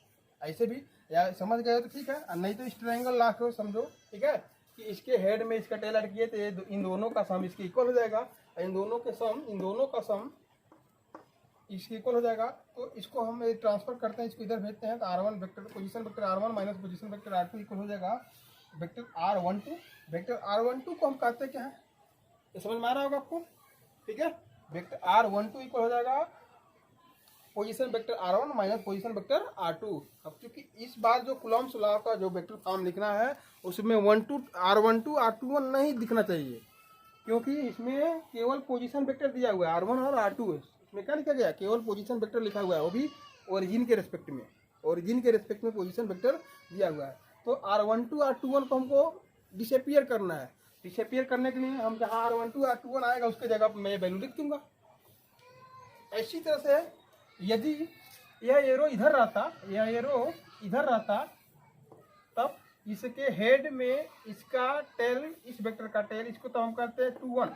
ऐसे भी या समझ गए तो ठीक है, और नहीं तो इस ट्रायंगल ला के समझो, ठीक है, कि इसके हेड में इसका टेल ऐड किए तो ये इन दोनों का सम इसके इक्वल हो जाएगा, इन दोनों का सम इसके इक्वल हो जाएगा। तो इसको हम ट्रांसफर करते हैं, इसको इधर भेजते हैं तो R1 vector position vector R1 minus position vector R2 equal हो जाएगा वेक्टर R12। वेक्टर R12 को हम कहते हैं क्या है, ये समझ में आ रहा होगा आपको, ठीक है। वेक्टर R12 इक्वल हो जाएगा position vector R1 minus position vector R2। अब क्योंकि इस बार जो कूलॉम्स लॉ का जो वेक्टर फॉर्म लिखना है उसमें R12 R21 नहीं दिखना चाहिए, क्योंकि इसमें केवल पोजीशन वेक्टर दिया हुआ है R1 और R2 है। इसमें क्या लिखा गया, केवल पोजीशन वेक्टर लिखा हुआ है, वो भी ओरिजिन के रेस्पेक्ट में पोजीशन वेक्टर दिया हुआ है। तो R12 R21 को हमको डिसअपियर करना है। डिसअपियर करने के लिए हम जहाँ R12 R21 आएगा उसके जगह पर मैं वैल्यू लिख दूंगा। ऐसी तरह से यदि यह एरो इधर रहता तब इसके हेड में इसका टेल, इस वेक्टर का टेल, इसको तो हम कहते हैं 21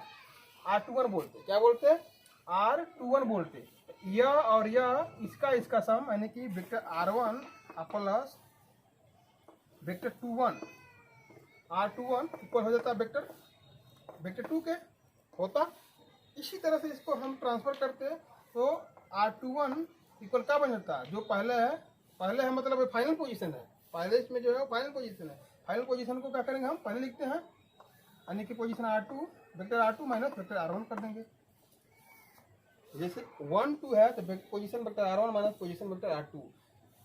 R21 बोलते, क्या बोलते हैं, R21 बोलते। यह और यह इसका सम यानी कि vector R1 plus vector 21 R21 equal हो जाता है वेक्टर 2 के होता। इसी तरह से इसको हम ट्रांसफर करते हैं तो R21 इक्वल क्या बन जाता है, जो पहले है मतलब फाइनल पोजीशन है, पहले इसमें जो है फाइनल पोजीशन है। फाइनल पोजीशन को क्या करेंगे, हम पहले लिखते हैं यानी कि position R2 vector R2 minus vector R1 कर देंगे। जैसे 1 2 है तो position vector R1 minus position vector R2।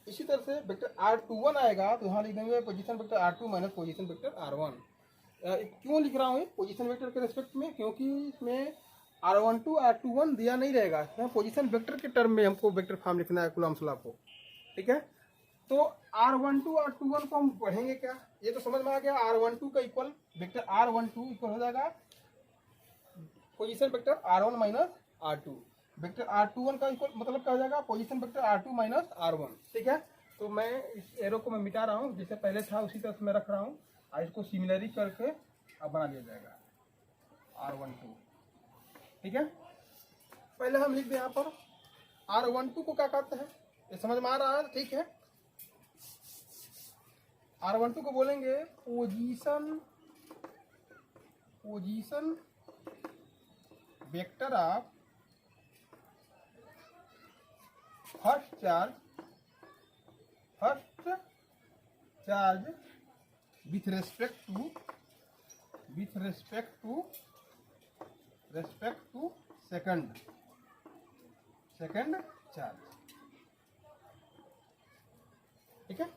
इसी तरह से वेक्टर R21 आएगा तो यहाँ लिख देंगे position vector R2 minus position vector R1। क्यों लिख रहा हूँ पोजीशन वेक्टर के रेस्पेक्ट में, क्योंकि इसमें R12 R21 दिया नहीं रहेगा, इसमें पोजीशन वेक्टर के टर्म में हमको वेक्टर फॉर्म लिखना है कूलॉम्स लॉ को, ठीक है। तो R12 R21 को हम पढ़ेंगे क्या, ये तो समझ में आ गया। R12 का इक्वल वेक्टर R12 इक्वल हो जाएगा position vector R1 minus R2। Vector R21 का इक्वल मतलब क्या हो जाएगा, position vector R2 minus R1, ठीक है। तो मैं इस एरो को मैं मिटा रहा हूँ, जैसे पहले था उसी तरह से मैं रख रहा हूँ, और इसको सिमिलरी करके अब बना दिया जाएगा R12, ठीक है। पहले हम लिख दें यहाँ पर R12 को क्या कहते हैं, ये समझ में आ रहा है, ठीक है। R12 को बोलेंगे position vector of first charge with respect to second charge, ठीक है।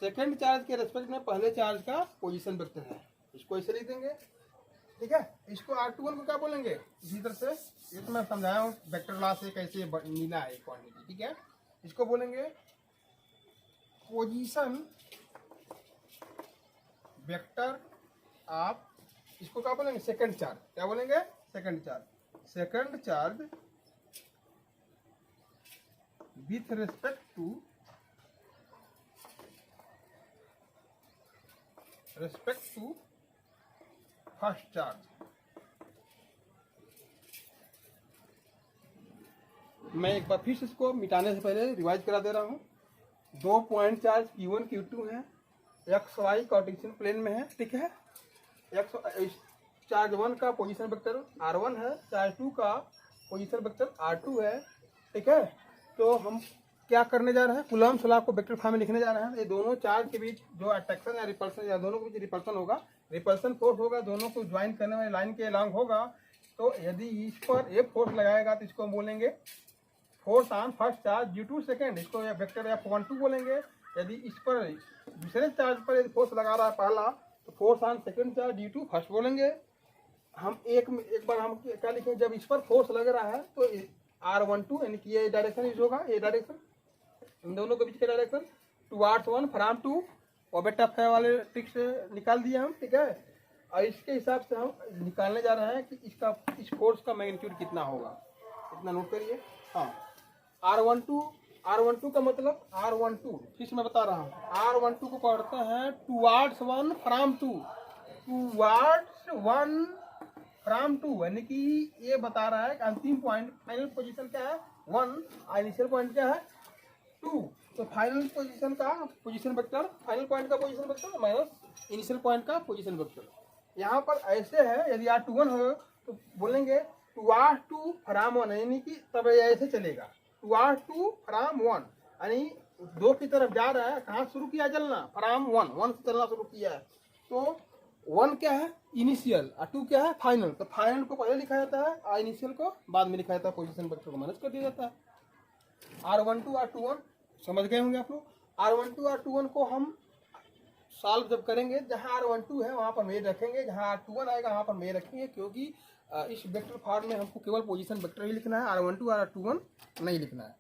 सेकंड चार्ज के रेस्पेक्ट में पहले चार्ज का पोजीशन वेक्टर है, इसको ऐसे लिख देंगे, ठीक है। इसको R21 को क्या बोलेंगे, इसी तरह से ये तो मैं समझाया हूँ वेक्टर लॉ से कैसे मिला है क्वांटिटी, ठीक है। इसको बोलेंगे पोजीशन वेक्टर ऑफ, इसको क्या बोलेंगे, सेकंड चार्ज, क्या बोलेंगे, second charge with respect to first charge. मैं एक बार फिर से इसको मिटाने से पहले रिवाइज करा दे रहा हूँ। 2 पॉइंट चार्ज Q1 Q2 है, XY कार्टेशियन प्लेन में है, ठीक है। चार्ज 1 का पोजीशन वेक्टर R1 है, चार्ज 2 का पोजीशन वेक्टर R2 है, ठीक है। तो हम क्या करने जा रहे हैं, कूलॉम्स लॉ को वेक्टर फॉर्म में लिखने जा रहे हैं। ये दोनों चार्ज के बीच जो अट्रैक्शन या रिपल्सन या दोनों के बीच रिपल्सन होगा, रिपल्सन फोर्स होगा, दोनों को ज्वाइन करने वाली लाइन के अलॉन्ग होगा। तो यदि इस पर एक फोर्स लगाएगा तो इसको हम बोलेंगे force on first charge due to second, इसको वेक्टर F12 बोलेंगे। यदि इस पर दूसरे चार्ज पर यदि फोर्स लगा रहा है पहला तो force on second charge due to first बोलेंगे। हम एक बार हम क्या लिखें, जब इस पर फोर्स लग रहा है तो R12 यानी कि ये डायरेक्शन यूज होगा, ये डायरेक्शन इन दोनों के बीच का डायरेक्शन टुवार्ड्स 1 फ्रॉम 2 ओबेटा फे वाले ट्रिक से निकाल दिए हम, ठीक है। और इसके हिसाब से हम निकालने जा रहे हैं कि इस फोर्स का मैग्नीट्यूड कितना होगा, इतना नोट करिए। हाँ, R12 का मतलब R12 फिर से मैं बता रहा हूँ, R12 को पढ़ते हैं टुवार्ड्स 1 फ्रॉम 2, टुवार्ड्स 1 फ्रॉम 2 यानी कि ये बता रहा है कि अंतिम पॉइंट फाइनल पोजीशन क्या है 1, इनिशियल पॉइंट क्या है 2, तो फाइनल पोजीशन का पोजीशन वेक्टर, फाइनल पॉइंट का position vector minus initial point का पोजीशन वेक्टर। यहाँ पर ऐसे है, यदि R21 हो तो बोलेंगे टू R2 फ्रॉम 1, यानी कि तब ऐसे चलेगा टू R2 फ्रॉम 1, यानी 2 की तरफ जा रहा है, कहाँ शुरू किया चलना फ्रॉम 1 से चलना शुरू किया है। तो 1 क्या है इनिशियल और 2 क्या है फाइनल, तो फाइनल को पहले लिखा जाता है और इनिशियल को बाद में लिखा जाता है, पोजीशन वेक्टर को माइनस कर दिया जाता है। R12 R21 समझ गए होंगे आप लोग। R12 R21 को हम सॉल्व जब करेंगे, जहाँ R12 है वहाँ पर मेल रखेंगे, जहाँ R21 आएगा वहाँ पर मेल रखेंगे, क्योंकि इस वेक्टर फॉर्म में हमको केवल पोजीशन वेक्टर ही लिखना है, R12 और R21 नहीं लिखना है।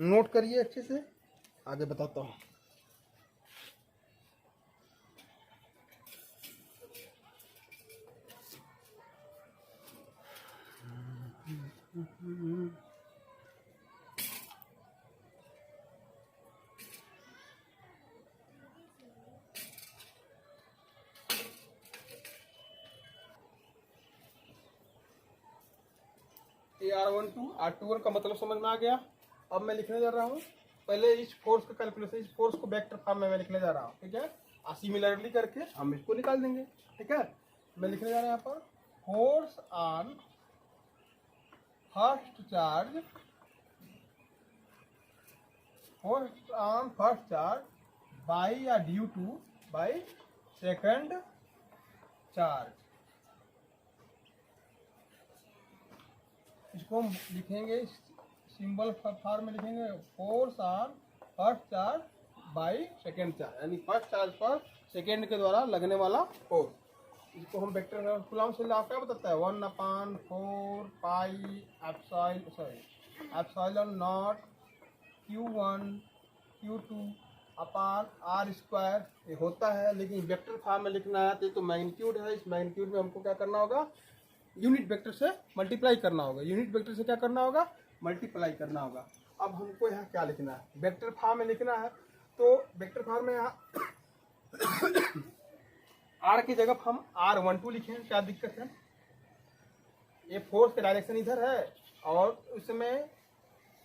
नोट करिए अच्छे से, आगे बताता हूँ। R12 R21 का मतलब समझ में आ गया। अब मैं लिखने जा रहा हूँ, पहले इस फोर्स का कैलकुलेशन, इस फोर्स को वेक्टर फॉर्म में मैं लिखने जा रहा हूँ, ठीक है। और सिमिलरली करके हम इसको निकाल देंगे, ठीक है। मैं लिखने जा रहा हूँ यहाँ पर force on first charge, force on first charge by या due to by second charge. इसको हम लिखेंगे सिंबल फॉर्म में लिखेंगे force on first charge by second charge, यानी फर्स्ट चार्ज पर सेकेंड के द्वारा लगने वाला फोर्स। इसको हम वेक्टर कुलाम से ला क्या बताता है 1/4 pi epsilon naught Q1 Q2 अपान R स्क्वायर, ये होता है। लेकिन वेक्टर फॉर्म में लिखना है तो मैग्नीट्यूड है, इस मैग्नीट्यूड में हमको क्या करना होगा यूनिट वेक्टर से मल्टीप्लाई करना होगा, यूनिट वेक्टर से क्या करना होगा मल्टीप्लाई करना होगा। अब हमको यहाँ क्या लिखना है, वेक्टर फॉर्म में लिखना है, तो वेक्टर फॉर्म में यहाँ R की जगह हम R12 लिखें, क्या दिक्कत है। ये फोर्स का डायरेक्शन इधर है और उस समय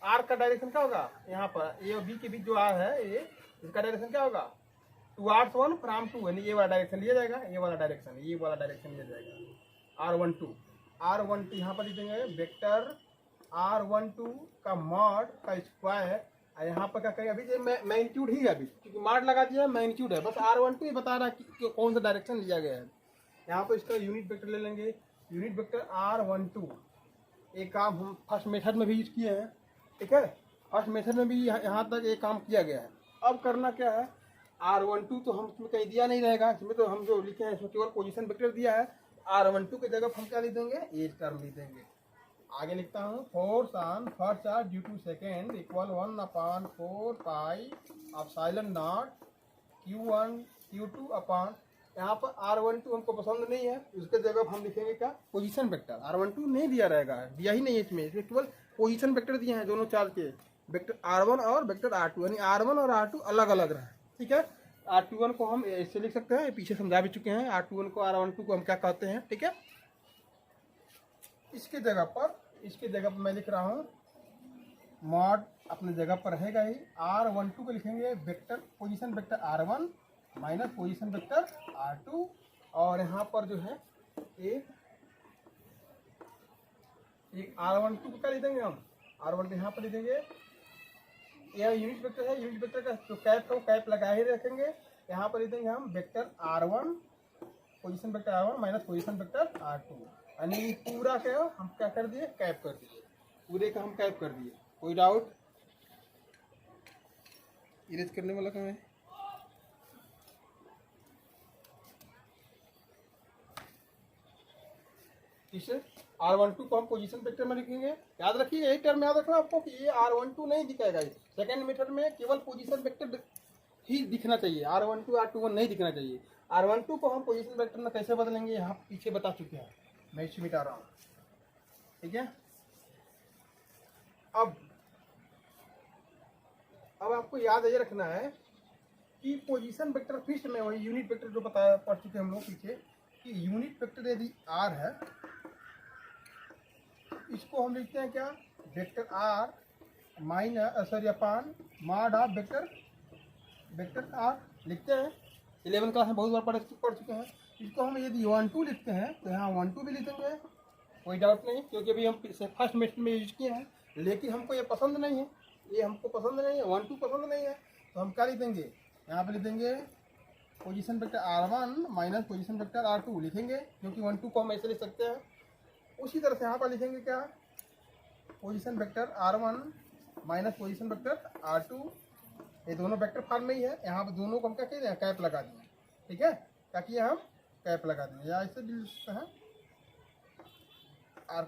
R का डायरेक्शन क्या होगा, यहाँ पर A और B के बीच जो R है ये, इसका डायरेक्शन क्या होगा 2R1 फ्रॉम 2, यानी ये वाला डायरेक्शन लिया जाएगा, ये वाला डायरेक्शन लिया जाएगा। R12 यहाँ पर लिख देंगे वेक्टर R12 का मॉड का स्क्वायर, यहाँ पर क्या करेंगे, अभी मैग्नीट्यूड ही है, अभी क्योंकि मॉड लगा दिया है मैग्नीट्यूड है, बस R12 ही बता रहा है कि कौन सा डायरेक्शन लिया गया है। यहाँ पर इसका यूनिट वेक्टर ले लेंगे, यूनिट वेक्टर R12। एक काम हम फर्स्ट मेथड में भी यूज किए हैं, ठीक है, फर्स्ट मेथड में भी यहाँ तक एक काम किया गया है। अब करना क्या है, R12 तो हम इसमें कहीं दिया नहीं रहेगा, इसमें तो हम जो लिखे हैं इसमें केवल पोजीशन वेक्टर दिया है। R12 की जगह हम क्या लिख देंगे, ये टर्म लिख देंगे। आगे लिखता हूँ force on first charge due to second equal 1/4 pi epsilon naught Q1 Q2 upon, यहाँ पर R12 हमको पसंद नहीं है, उसके जगह हम लिखेंगे क्या पोजीशन वेक्टर। R12 नहीं दिया रहेगा, दिया ही नहीं है इसमें केवल पोजीशन वेक्टर दिए हैं, दोनों चार्ज के वेक्टर R1 और वेक्टर R2, यानी R1 और R2 अलग अलग रहे, ठीक है। R21 को हम ऐसे लिख सकते हैं, पीछे समझा भी चुके हैं, R21 को R12 को हम क्या कहते हैं, ठीक है। इसके जगह पर मैं लिख रहा हूँ मॉड अपने जगह पर रहेगा ही, R12 को लिखेंगे vector position vector R1 minus position vector R2, और यहाँ पर जो है एक R12 को क्या लिख देंगे हम, R12 यहाँ पर लिख देंगे, यह यूनिट वेक्टर है, यूनिट वेक्टर का जो कैप है वो कैप लगा ही रखेंगे। यहाँ पर लिख देंगे हम vector R1 position vector R1 minus position vector R2, यानी पूरा क्या हम क्या कर दिए कैप कर दिए, पूरे का हम कैप कर दिए। कोई डाउट, इरेज करने वाला कहाँ है। इसे R12 को हम पोजीशन वेक्टर में लिखेंगे, याद रखिए यही टर्म याद रखना आपको कि ये R12 नहीं दिखाएगा, सेकंड मेथड में केवल पोजीशन वेक्टर ही दिखना चाहिए, R12 R21 नहीं दिखना चाहिए। R12 को हम पोजीशन वेक्टर में कैसे बदलेंगे यहाँ पीछे बता चुके हैं, मैं इसे मिटा रहा हूँ, ठीक है। अब आपको याद ये रखना है कि पोजीशन वेक्टर फिर से मैं वही यूनिट वेक्टर जो बताया पढ़ चुके हम लोग पीछे, कि यूनिट वेक्टर यदि R है, इसको हम लिखते हैं क्या vector R minus sorry upon mod of vector R लिखते हैं। 11 क्लास में बहुत बार पढ़ चुके हैं। इसको हम यदि 1 2 लिखते हैं तो यहाँ 1 2 भी लिखेंगे, कोई डाउट नहीं, क्योंकि अभी हम इसे फर्स्ट मेथड में यूज किए हैं। लेकिन हमको ये पसंद नहीं है, ये हमको पसंद नहीं है, 1 2 पसंद नहीं है, तो हम क्या लिख देंगे, यहाँ पे लिख देंगे position vector R1 minus position vector R2 लिखेंगे, क्योंकि 1 2 को हम ऐसे लिख सकते हैं। उसी तरह से यहाँ पर लिखेंगे क्या, position vector R1 minus position vector R2, ये दोनों वेक्टर फॉर्म में ही है। यहाँ पर दोनों को हम क्या कहते हैं, कैप लगा दिए, ठीक है, क्या किया हम, कैप लगा दिए, या ऐसे भी लिख सकते हैं, आर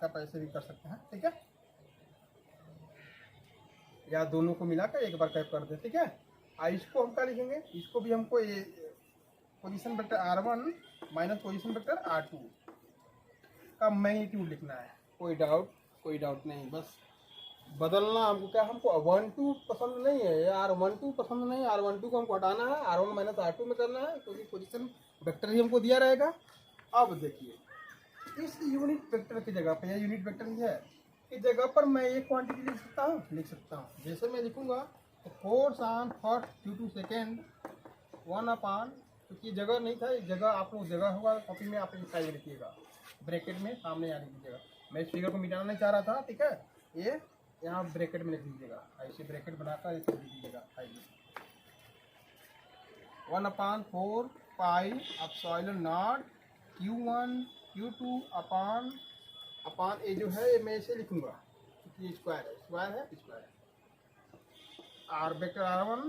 कैप ऐसे भी कर सकते हैं, ठीक है, या दोनों को मिलाकर एक बार कैप कर दे, ठीक है। इसको हम क्या लिखेंगे, इसको भी हमको ये position vector R1 minus position vector R2 का मैग्नीट्यूड लिखना है। कोई डाउट नहीं, बस बदलना हमको क्या, हमको 1 2 पसंद नहीं है, यार 1 2 पसंद नहीं है, R1 2 को हमको हटाना है, R1 माइनस R2 में करना है, क्योंकि पोजीशन वेक्टर ही हमको दिया रहेगा। अब देखिए इस यूनिट वेक्टर की जगह पे, यूनिट वेक्टर ही है, इस जगह पर मैं एक क्वांटिटी लिख सकता हूँ। जैसे मैं लिखूंगा तो force on first due to second 1 upon, क्योंकि जगह नहीं था, जगह आप लोग जगह होगा कॉपी में, आप साइड लिखिएगा, ब्रैकेट में सामने आने दीजिएगा। मैं इस फिगर को मिटाना नहीं चाह रहा था, ठीक है, ये यहाँ ब्रैकेट में लिख दीजिएगा, ऐसे ब्रैकेट बनाकर इसे लिख दीजिएगा, 1 upon 4 pi epsilon naught Q1 Q2 अपान ये जो है ये मैं इसे लिखूंगा, क्योंकि स्क्वायर है, are vector R1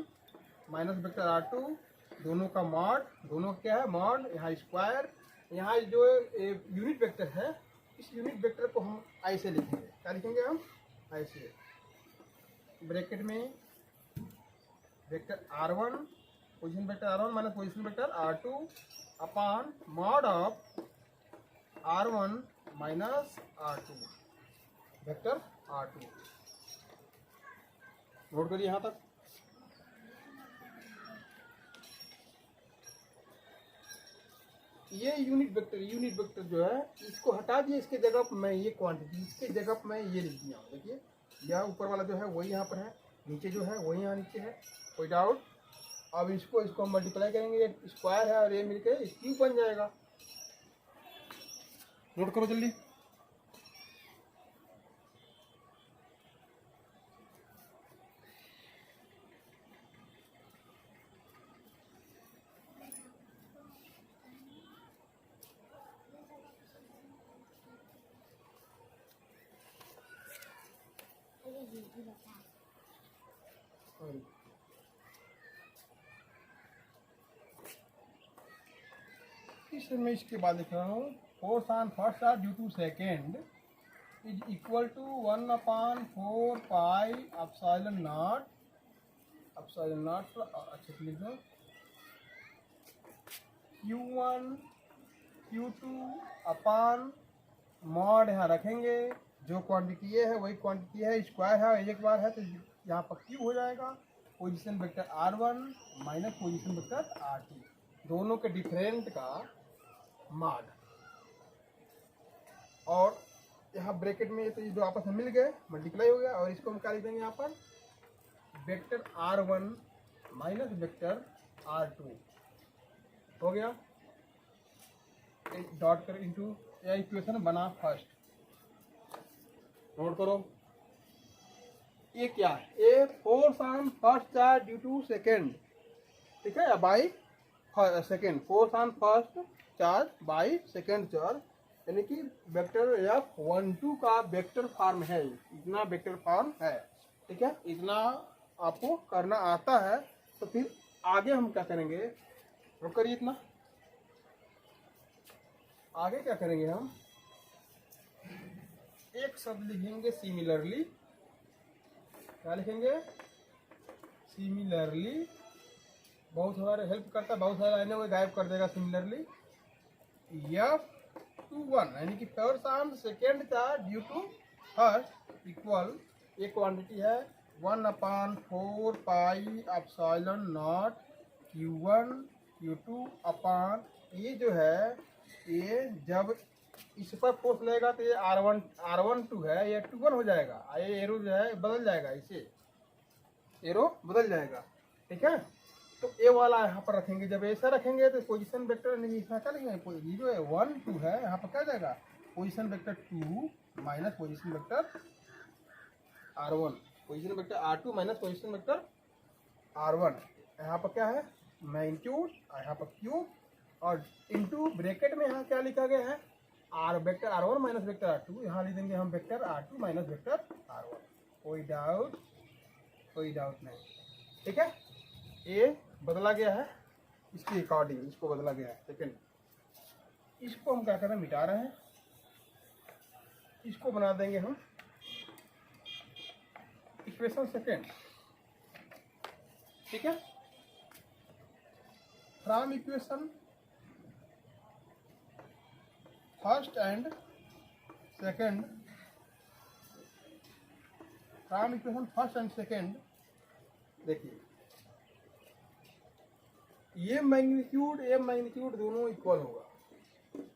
minus vector R2 दोनों का मॉड, दोनों क्या है मॉड, यहाँ स्क्वायर, यहाँ जो यूनिट वेक्टर है, इस यूनिट वेक्टर को हम ऐसे लिखेंगे, क्या लिखेंगे हम, ऐसे ब्रैकेट में vector R1 position vector R1 minus position vector R2 upon mod of R1 minus R2 vector R2। Note करिए यहाँ तक। ये यूनिट वेक्टर जो है, इसको हटा दिए, इसके जगह पर मैं ये क्वांटिटी, इसके जगह पर मैं ये लिख दिया हूँ। देखिए यह ऊपर वाला जो है वही यहाँ पर है, नीचे जो है वही यहाँ नीचे है, कोई डाउट। अब इसको हम मल्टीप्लाई करेंगे, ये स्क्वायर है और ये मिलकर क्यूब बन जाएगा। नोट करो जल्दी। इसमें मैं इसके बाद लिख रहा हूँ, force on first charge due to second is equal to 1 upon 4 pi epsilon naught, अच्छे से लिख दो, Q1 Q2 अपान मॉड यहाँ रखेंगे, जो क्वांटिटी ये है वही क्वांटिटी है, स्क्वायर है, एक बार है तो यहाँ पर क्यूब हो जाएगा, position vector R1 minus position vector R2 दोनों के डिफरेंट का मॉड। और यहाँ ब्रैकेट में तो ये जो आपस में मिल गए, मल्टीप्लाई हो गया, और इसको हम क्या लिख देंगे यहाँ पर, vector R1 minus vector R2 हो गया, डॉट कर इनटू, यह इक्वेशन बना फर्स्ट। नोट करो, ये क्या है, ये force on first charge due to second, ठीक है, by second, force on first charge by second charge, यानी कि वेक्टर F1 2 का वेक्टर फॉर्म है, इतना वेक्टर फॉर्म है, ठीक है, इतना आपको करना आता है। तो फिर आगे हम क्या करेंगे, नोट करिए इतना, आगे क्या करेंगे हम, एक शब्द लिखेंगे सिमिलरली, क्या लिखेंगे, सिमिलरली, बहुत सारे हेल्प करता है, बहुत सारे आने वो गायब कर देगा। सिमिलरली F21 यानी कि first on second charge due to first equal, ये क्वांटिटी है 1 upon 4 pi epsilon naught Q1 Q2 अपान, ये जो है ये जब इस पर फोर्स लगेगा तो ये R12 है, ये 21 हो जाएगा। ये एरो जो है बदल जाएगा, इसे एरो बदल जाएगा, ठीक है। तो ए वाला यहाँ पर रखेंगे, जब ऐसा रखेंगे तो पोजीशन वेक्टर नहीं क्या लिखेंगे, ये जो है 1 2 है, यहाँ पर क्या जाएगा position vector 2 minus position vector R1, position vector R2 minus position vector R1। यहाँ पर क्या है मैग्नीट्यूड, यहाँ पर क्यूब, और इनटू ब्रैकेट में यहाँ क्या लिखा गया है are vector R1 minus vector R2। यहाँ लिख देंगे हम vector R2 minus vector R1। कोई डाउट नहीं, ठीक है। ए बदला गया है इसके अकॉर्डिंग, इसको बदला गया है। सेकेंड, इसको हम क्या कर रहे हैं, मिटा रहे हैं, इसको बना देंगे हम इक्वेशन सेकेंड, ठीक है। From equation first and second, from equation first and second, देखिए ये मैग्नीट्यूड दोनों इक्वल होगा।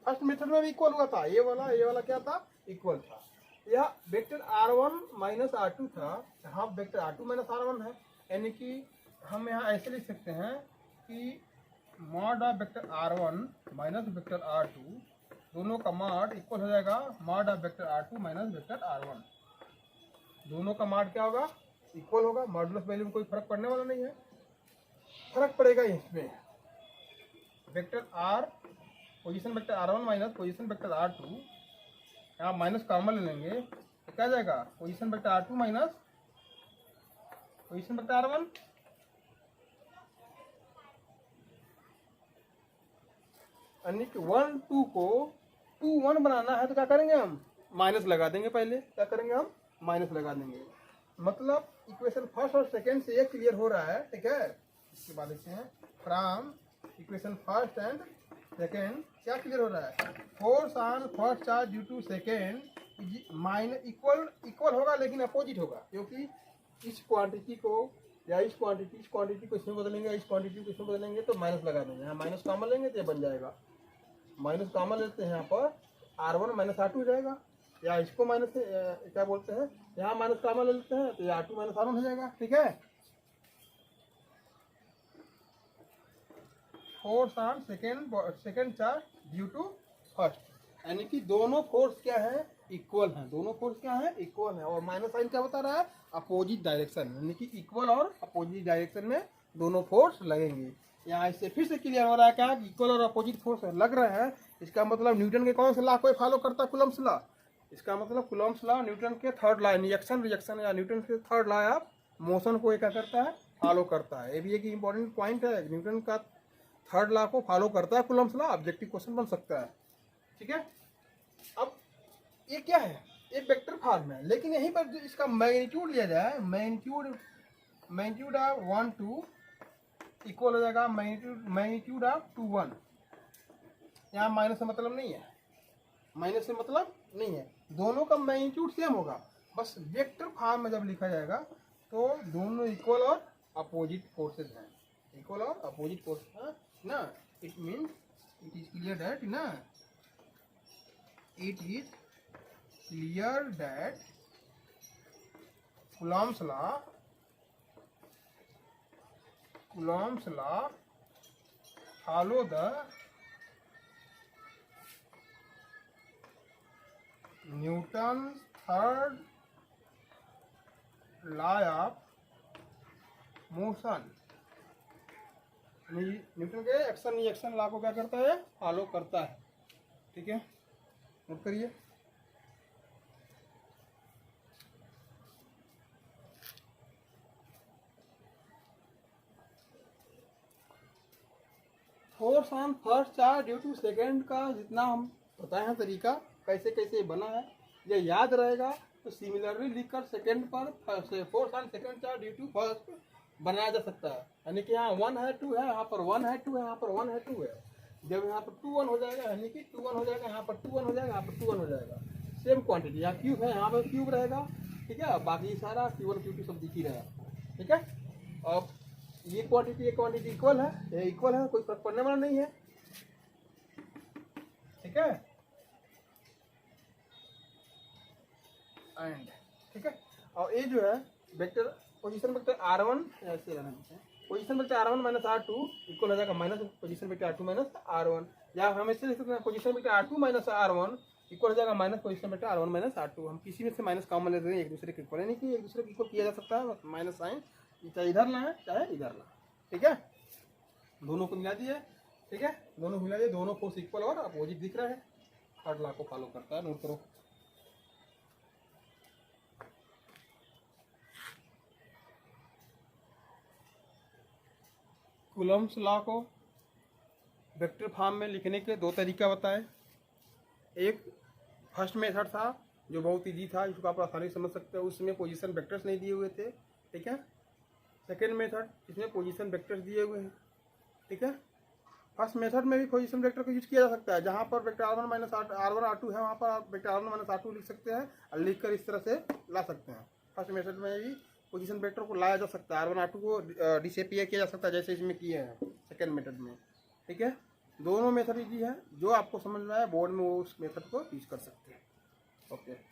फर्स्ट मेथड में भी इक्वल हुआ था, ये वाला क्या था इक्वल था। यह वेक्टर R1 माइनस R2 था, यहाँ वेक्टर R2 माइनस R1 है, यानी कि हम यहाँ ऐसे लिख सकते हैं कि mod of vector R1 minus vector R2 दोनों का मॉड इक्वल हो जाएगा mod of vector R2 minus vector R1। दोनों का मॉड क्या होगा इक्वल होगा। मॉडुलस वैल्यू में कोई फर्क पड़ने वाला नहीं है, फर्क पड़ेगा इसमें vector R position vector R1 minus position vector R2, यहाँ माइनस कॉमन ले लेंगे तो क्या जाएगा position vector R2 minus position vector R1। यानी कि 1 2 को 2 1 बनाना है तो क्या करेंगे हम माइनस लगा देंगे, पहले क्या करेंगे हम माइनस लगा देंगे। मतलब इक्वेशन फर्स्ट और सेकेंड से ये क्लियर हो रहा है, ठीक है। इसके बाद लिखते हैं from equation first and second क्या क्लियर हो रहा है, force on first charge due to second minus equal होगा लेकिन अपोजिट होगा, क्योंकि इस क्वांटिटी को या इस क्वांटिटी को इसमें बदलेंगे, इस क्वांटिटी को इसमें बदलेंगे तो माइनस लगा देंगे। यहाँ माइनस कॉमन लेंगे तो ये बन जाएगा, माइनस कॉमन लेते हैं यहाँ पर R1 माइनस R2 हो जाएगा, या इसको माइनस क्या बोलते हैं यहाँ माइनस कॉमन ले लेते हैं तो ये R2 माइनस R1 हो जाएगा, ठीक है। Force on second charge due to first, यानी कि दोनों फोर्स क्या है इक्वल हैं, दोनों फोर्स क्या है इक्वल है। और माइनस साइन क्या बता रहा है अपोजिट डायरेक्शन, यानी कि इक्वल और अपोजिट डायरेक्शन में दोनों फोर्स लगेंगे। यहाँ इससे फिर से क्लियर हो रहा है क्या इक्वल और अपोजिट फोर्स लग रहे हैं, इसका मतलब न्यूटन के कौन से लॉ को फॉलो करता है कूलम्ब्स लॉ। इसका मतलब कूलम्ब्स लॉ न्यूटन के थर्ड लॉ रिएक्शन या न्यूटन के थर्ड लॉ ऑफ मोशन को क्या करता है फॉलो करता है। ये भी एक इंपॉर्टेंट पॉइंट है, न्यूटन का थर्ड लॉ को फॉलो करता है कूलम्ब्स लॉ, ऑब्जेक्टिव क्वेश्चन बन सकता है, ठीक है। अब ये क्या है एक वेक्टर फॉर्म है, लेकिन यहीं पर इसका मैग्नीट्यूड लिया जाए, मैग्नीट्यूड ऑफ 1 2 इक्वल हो जाएगा मैग्नीट्यूड ऑफ 2 1। यहाँ माइनस से मतलब नहीं है, माइनस से मतलब नहीं है, दोनों का मैग्नीट्यूड सेम होगा, बस वेक्टर फॉर्म में जब लिखा जाएगा तो दोनों इक्वल और अपोजिट फोर्सेज हैं, इक्वल और अपोजिट फोर्स है ना। It means it is clear that ना, it is clear that Coulomb's law follow the Newton's third law of motion। Newton के एक्शन रिएक्शन लॉ को क्या करता है फॉलो करता है, ठीक है। नोट करिए force on first charge due to second का जितना हम बताए हैं तरीका कैसे कैसे बना है ये याद रहेगा तो सिमिलरली लिखकर सेकेंड पर force on second charge due to first बनाया जा सकता है। यानी कि यहाँ 1 है 2 है, यहाँ पर 1 है 2 है, यहाँ पर 1 है 2 है। जब यहाँ पर 2 1 हो जाएगा यानी कि 2 1 हो जाएगा, यहाँ पर 2 1 हो जाएगा, यहाँ पर 2 1 हो जाएगा। सेम क्वांटिटी यहाँ क्यूब है, यहाँ पर क्यूब रहेगा, ठीक है। बाकी सारा Q1 Q2 सब दिख ही रहेगा, ठीक है। अब ये क्वांटिटी इक्वल है, ये इक्वल है, कोई फर्क पड़ने वाला नहीं है, ठीक है। एंड, ठीक है। और ये जो है वेक्टर पोजीशन वेक्टर R1 ऐसे रहना है, position vector R1 minus R2 equal हो जाएगा minus position vector R2 minus R1, या हम ऐसे लिख सकते हैं position vector R2 minus R1 equal हो जाएगा minus position vector R1 minus R2। हम किसी में से माइनस कॉमन लेते हैं, एक दूसरे के इक्वल, यानी कि एक दूसरे के इक्वल किया जा सकता है, माइनस साइन चाहे इधर ना है चाहे इधर ना, ठीक है। दोनों को मिला दिए, ठीक है, दोनों मिला दिए, दोनों फोर्स इक्वल और अपोजिट दिख रहा है, थर्ड लॉ को फॉलो करता है, नोट करो। कूलम्ब्स लॉ को वेक्टर फॉर्म में लिखने के दो तरीका बताए। एक फर्स्ट मेथड था जो बहुत इजी था, इसको आप आसानी से समझ सकते हो, उसमें पोजीशन वेक्टर्स नहीं दिए हुए थे, ठीक है। सेकेंड मेथड इसमें पोजीशन वेक्टर्स दिए हुए हैं, ठीक है। फर्स्ट मेथड में भी पोजीशन वेक्टर को यूज किया जा सकता है, जहाँ पर vector R1 minus R1 R2 है वहाँ पर आप वेक्टर R1 माइनस R2 लिख सकते हैं और लिखकर इस तरह से ला सकते हैं। फर्स्ट मेथड में भी पोजीशन वेक्टर को लाया जा सकता है, R1 R2 को डिसअपियर किया जा सकता है जैसे इसमें किए हैं सेकेंड मेथड में, ठीक है। दोनों मेथड इजी है, जो आपको समझ में आए बोर्ड में वो उस मेथड को यूज कर सकते हैं। ओके।